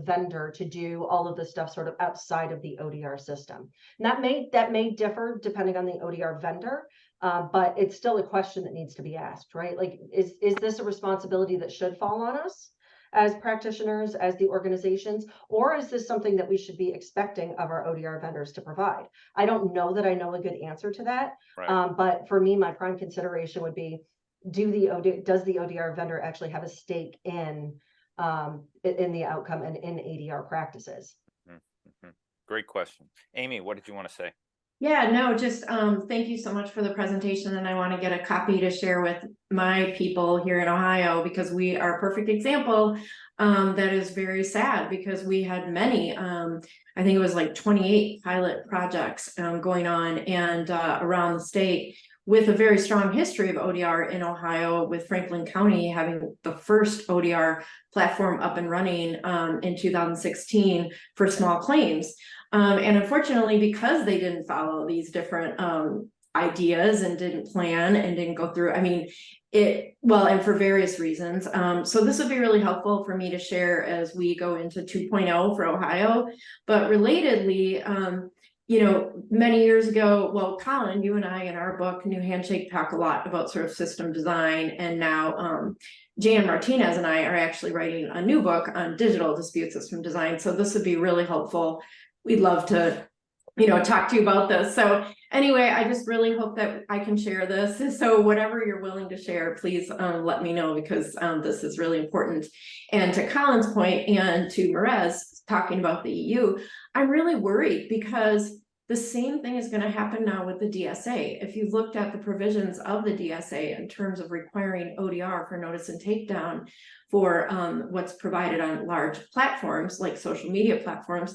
vendor to do all of the stuff sort of outside of the ODR system. And that may differ depending on the ODR vendor, but it's still a question that needs to be asked, right? Like, is this a responsibility that should fall on us as practitioners, as the organizations, or is this something that we should be expecting of our ODR vendors to provide? I don't know that I know a good answer to that, but for me, my prime consideration would be, does the ODR vendor actually have a stake in the outcome and in ADR practices? Great question. Amy, what did you want to say? Yeah, no, just thank you so much for the presentation, and I want to get a copy to share with my people here in Ohio, because we are a perfect example. That is very sad, because we had many, I think it was like 28 pilot projects going on and around the state, with a very strong history of ODR in Ohio, with Franklin County having the first ODR platform up and running in 2016 for small claims. And unfortunately, because they didn't follow these different ideas and didn't plan and didn't go through, I mean, and for various reasons. So this would be really helpful for me to share as we go into 2.0 for Ohio. But relatedly, many years ago, well, Colin, you and I in our book, New Handshake, talk a lot about sort of system design. And now Jan Martinez and I are actually writing a new book on digital dispute system design. So this would be really helpful. We'd love to, talk to you about this. So anyway, I just really hope that I can share this. So whatever you're willing to share, please let me know, because this is really important. And to Colin's point, and to Merez talking about the EU, I'm really worried, because the same thing is going to happen now with the DSA. If you looked at the provisions of the DSA in terms of requiring ODR for notice and takedown for what's provided on large platforms like social media platforms,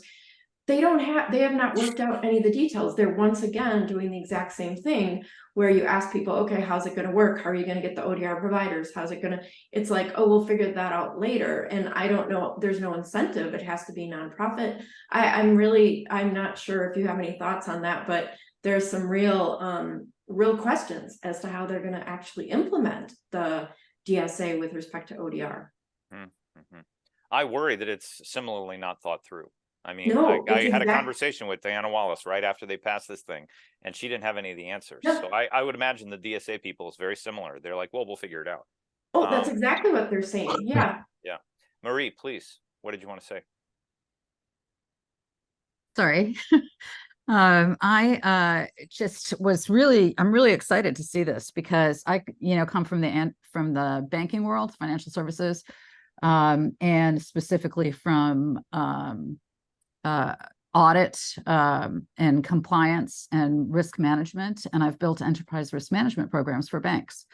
they have not worked out any of the details. They're once again doing the exact same thing, where you ask people, okay, how's it going to work? How are you going to get the ODR providers? How's it going to, it's like, oh, we'll figure that out later. And I don't know, there's no incentive. It has to be nonprofit. I'm not sure if you have any thoughts on that, but there's some real questions as to how they're going to actually implement the DSA with respect to ODR. Mm-hmm. I worry that it's similarly not thought through. I mean, No, I had a conversation with Diana Wallace right after they passed this thing, and she didn't have any of the answers. Yeah. So I would imagine the DSA people is very similar. They're like, well, we'll figure it out. Oh, that's exactly what they're saying. Yeah. Yeah. Marie, please, what did you want to say? Sorry. I I'm really excited to see this, because I, come from the banking world, financial services, and specifically from audit and compliance and risk management. And I've built enterprise risk management programs for banks.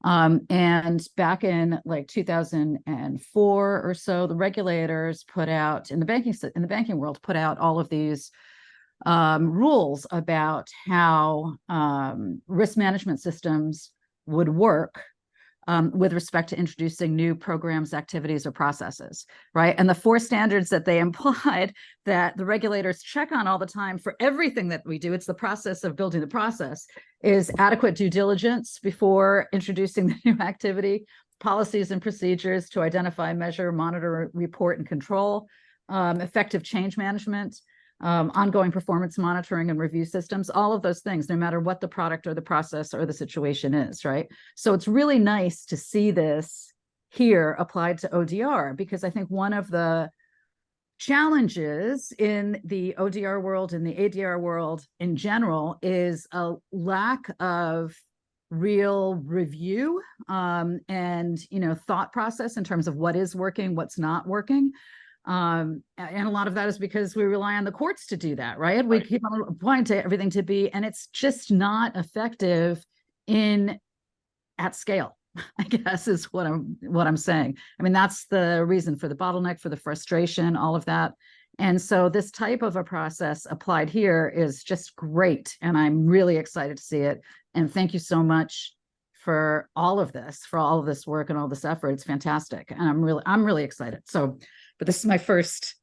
And back in like 2004 or so, the regulators put out in the banking world, put out all of these rules about how risk management systems would work with respect to introducing new programs, activities, or processes, right? And the 4 standards that they implied that the regulators check on all the time for everything that we do, it's the process of building the process, is adequate due diligence before introducing the new activity, policies and procedures to identify, measure, monitor, report, and control, effective change management, ongoing performance monitoring and review systems, all of those things, no matter what the product or the process or the situation is, right? So it's really nice to see this here applied to ODR, because I think one of the challenges in the ODR world and the ADR world in general is a lack of real review and thought process in terms of what is working, what's not working. And a lot of that is because we rely on the courts to do that, right? We keep on applying to everything to be, and it's just not effective at scale, I guess is what I'm saying. I mean, that's the reason for the bottleneck, for the frustration, all of that. And so this type of a process applied here is just great. And I'm really excited to see it. And thank you so much for all of this work and all this effort. It's fantastic. And I'm really excited. So, but this is my first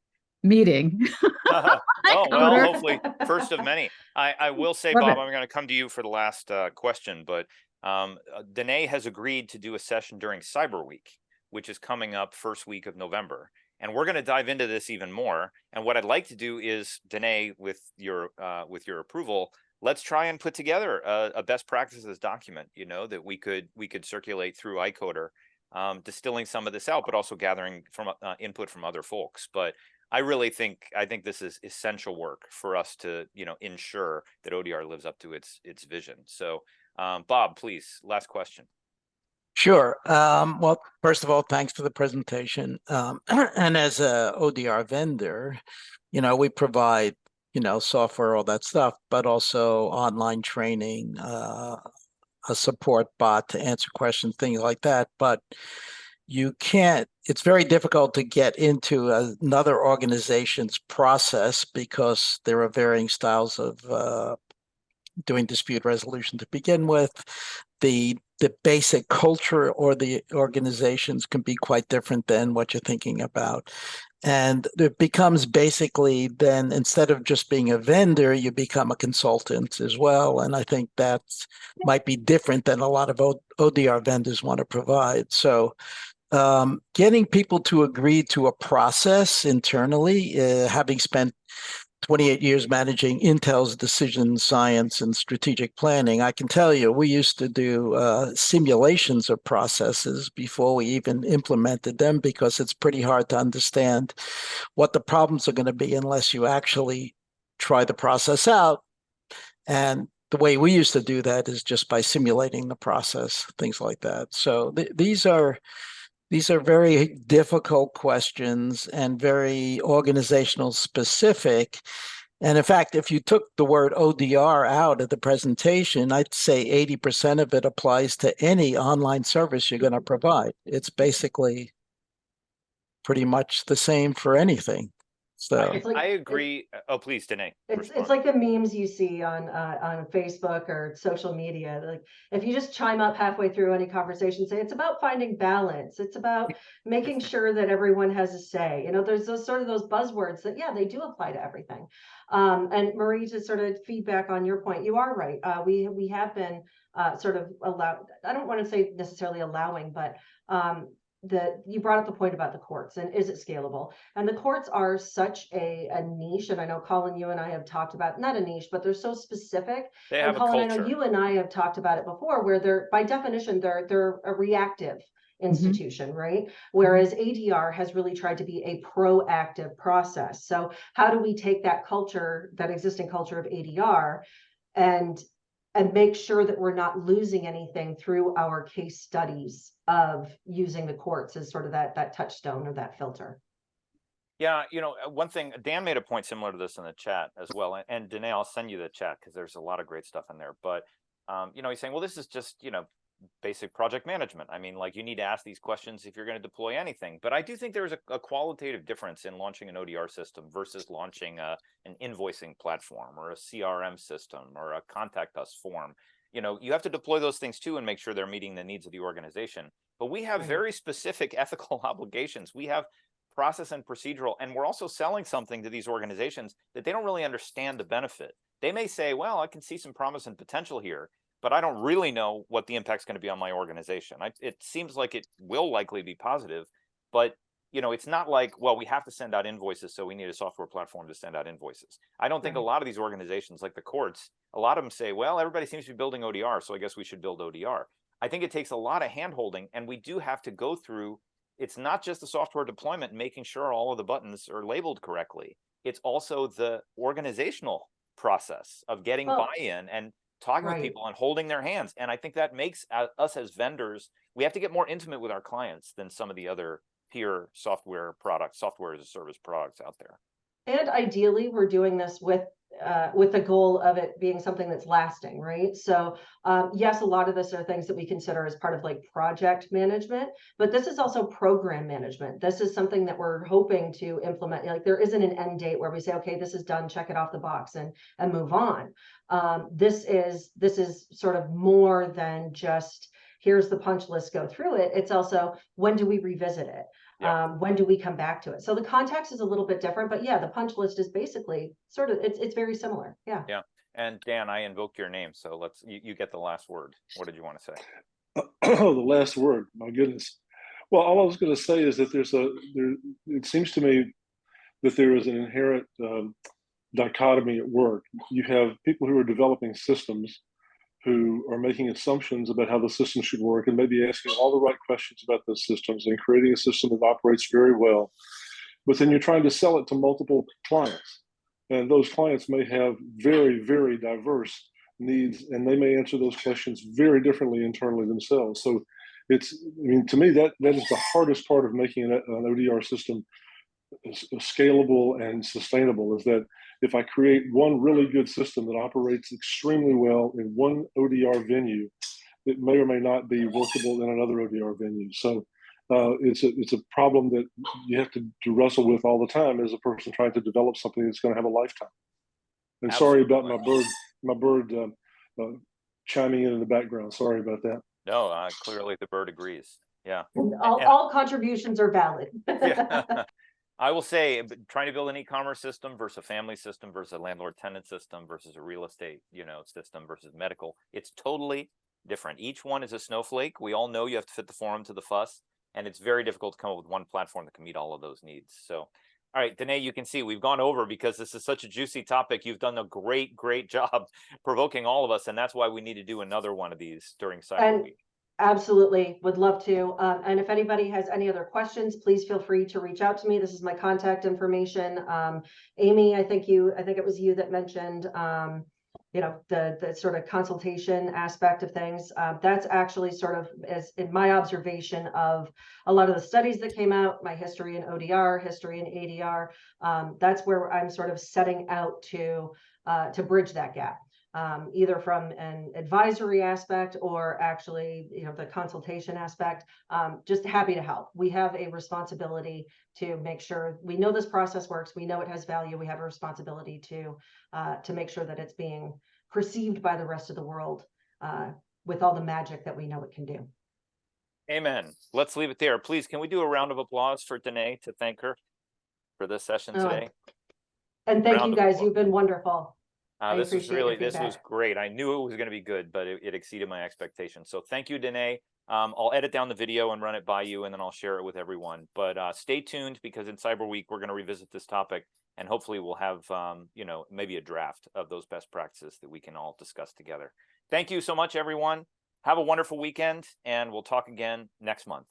meeting. Oh, well, hopefully first of many. I will say, Bob, I'm going to come to you for the last question, but Danae has agreed to do a session during Cyber Week, which is coming up first week of November. And we're going to dive into this even more. And what I'd like to do is, Danae, with your approval, let's try and put together a best practices document, that we could circulate through ICODR, distilling some of this out, but also gathering from input from other folks. But I think this is essential work for us to, ensure that ODR lives up to its vision. So, Bob, please, last question. Sure. Well, first of all, thanks for the presentation. And as a ODR vendor, we provide, software, all that stuff, but also online training, a support bot to answer questions, things like that. But it's very difficult to get into another organization's process because there are varying styles of doing dispute resolution to begin with. The basic culture or the organizations can be quite different than what you're thinking about. And it becomes basically then, instead of just being a vendor, you become a consultant as well. And I think that might be different than a lot of ODR vendors want to provide. So getting people to agree to a process internally, having spent 28 years managing Intel's decision science and strategic planning, I can tell you, we used to do simulations of processes before we even implemented them, because it's pretty hard to understand what the problems are going to be unless you actually try the process out. And the way we used to do that is just by simulating the process, things like that. So these are very difficult questions and very organizational specific. And in fact, if you took the word ODR out of the presentation, I'd say 80% of it applies to any online service you're going to provide. It's basically pretty much the same for anything. So I agree. Oh, please, Danae. It's like the memes you see on Facebook or social media. Like, if you just chime up halfway through any conversation, say it's about finding balance. It's about making sure that everyone has a say. There's those buzzwords that, yeah, they do apply to everything. And Marie, to sort of feedback on your point, you are right. We have been sort of allowed. I don't want to say necessarily allowing, but you brought up the point about the courts and is it scalable? And the courts are such a niche, and I know Colin, you and I have talked about, not a niche, but they're so specific. They have and Colin, a culture. I know you and I have talked about it before, where they're, by definition, they're a reactive institution, right? Whereas ADR has really tried to be a proactive process. So how do we take that culture, that existing culture of ADR, and make sure that we're not losing anything through our case studies of using the courts as sort of that touchstone or that filter? Yeah, one thing, Dan made a point similar to this in the chat as well. And Danae, I'll send you the chat because there's a lot of great stuff in there. But, he's saying, well, this is just, basic project management. I mean, like, you need to ask these questions if you're going to deploy anything. But I do think there's a qualitative difference in launching an ODR system versus launching an invoicing platform or a CRM system or a contact us form. You have to deploy those things too and make sure they're meeting the needs of the organization. But we have very specific ethical obligations. We have process and procedural, and we're also selling something to these organizations that they don't really understand the benefit. They may say, well, I can see some promise and potential here, but I don't really know what the impact's going to be on my organization. It seems like it will likely be positive, but it's not like, well, we have to send out invoices, so we need a software platform to send out invoices. I don't think a lot of these organizations, like the courts, a lot of them say, well, everybody seems to be building ODR, so I guess we should build ODR. I think it takes a lot of hand-holding, and we do have to go through, it's not just the software deployment, making sure all of the buttons are labeled correctly. It's also the organizational process of getting buy-in and talking with people and holding their hands. And I think that makes us as vendors, we have to get more intimate with our clients than some of the other peer software products, software as a service products out there. And ideally, we're doing this with the goal of it being something that's lasting, right? So yes, a lot of this are things that we consider as part of like project management, but this is also program management. This is something that we're hoping to implement. Like, there isn't an end date where we say, okay, this is done, check it off the box and move on. This is sort of more than just, here's the punch list, go through it. It's also, when do we revisit it? When do we come back to it? So the context is a little bit different, but yeah, the punch list is basically sort of, it's very similar. Yeah. And Dan, I invoked your name, so you get the last word. What did you want to say? Oh, the last word, my goodness. Well, all I was going to say is that it seems to me that there is an inherent dichotomy at work. You have people who are developing systems who are making assumptions about how the system should work and maybe asking all the right questions about those systems and creating a system that operates very well. But then you're trying to sell it to multiple clients. And those clients may have very, very diverse needs, and they may answer those questions very differently internally themselves. So to me, that is the hardest part of making an ODR system scalable and sustainable, is that if I create one really good system that operates extremely well in one ODR venue, it may or may not be workable in another ODR venue. So it's a problem that you have to wrestle with all the time as a person trying to develop something that's going to have a lifetime. And sorry about my bird chiming in the background. Sorry about that. No, clearly the bird agrees. Yeah. All contributions are valid. Yeah. I will say, trying to build an e-commerce system versus a family system versus a landlord-tenant system versus a real estate, system versus medical, it's totally different. Each one is a snowflake. We all know you have to fit the form to the fuss, and it's very difficult to come up with one platform that can meet all of those needs. So, all right, Danae, you can see we've gone over because this is such a juicy topic. You've done a great job provoking all of us, and that's why we need to do another one of these during Cyber Week. Absolutely, would love to. And if anybody has any other questions, please feel free to reach out to me. This is my contact information. Amy, I think it was you that mentioned, the sort of consultation aspect of things. That's actually sort of, as in my observation of a lot of the studies that came out, my history in ODR, history in ADR. That's where I'm sort of setting out to bridge that gap. Either from an advisory aspect or actually, the consultation aspect. Just happy to help. We have a responsibility to make sure we know this process works. We know it has value. We have a responsibility to make sure that it's being perceived by the rest of the world with all the magic that we know it can do. Amen. Let's leave it there. Please, can we do a round of applause for Danae to thank her for this session today? And thank you guys. You've been wonderful. This was great. I knew it was going to be good, but it exceeded my expectations. So thank you, Danae. I'll edit down the video and run it by you, and then I'll share it with everyone. But stay tuned, because in Cyber Week, we're going to revisit this topic, and hopefully we'll have, maybe a draft of those best practices that we can all discuss together. Thank you so much, everyone. Have a wonderful weekend, and we'll talk again next month.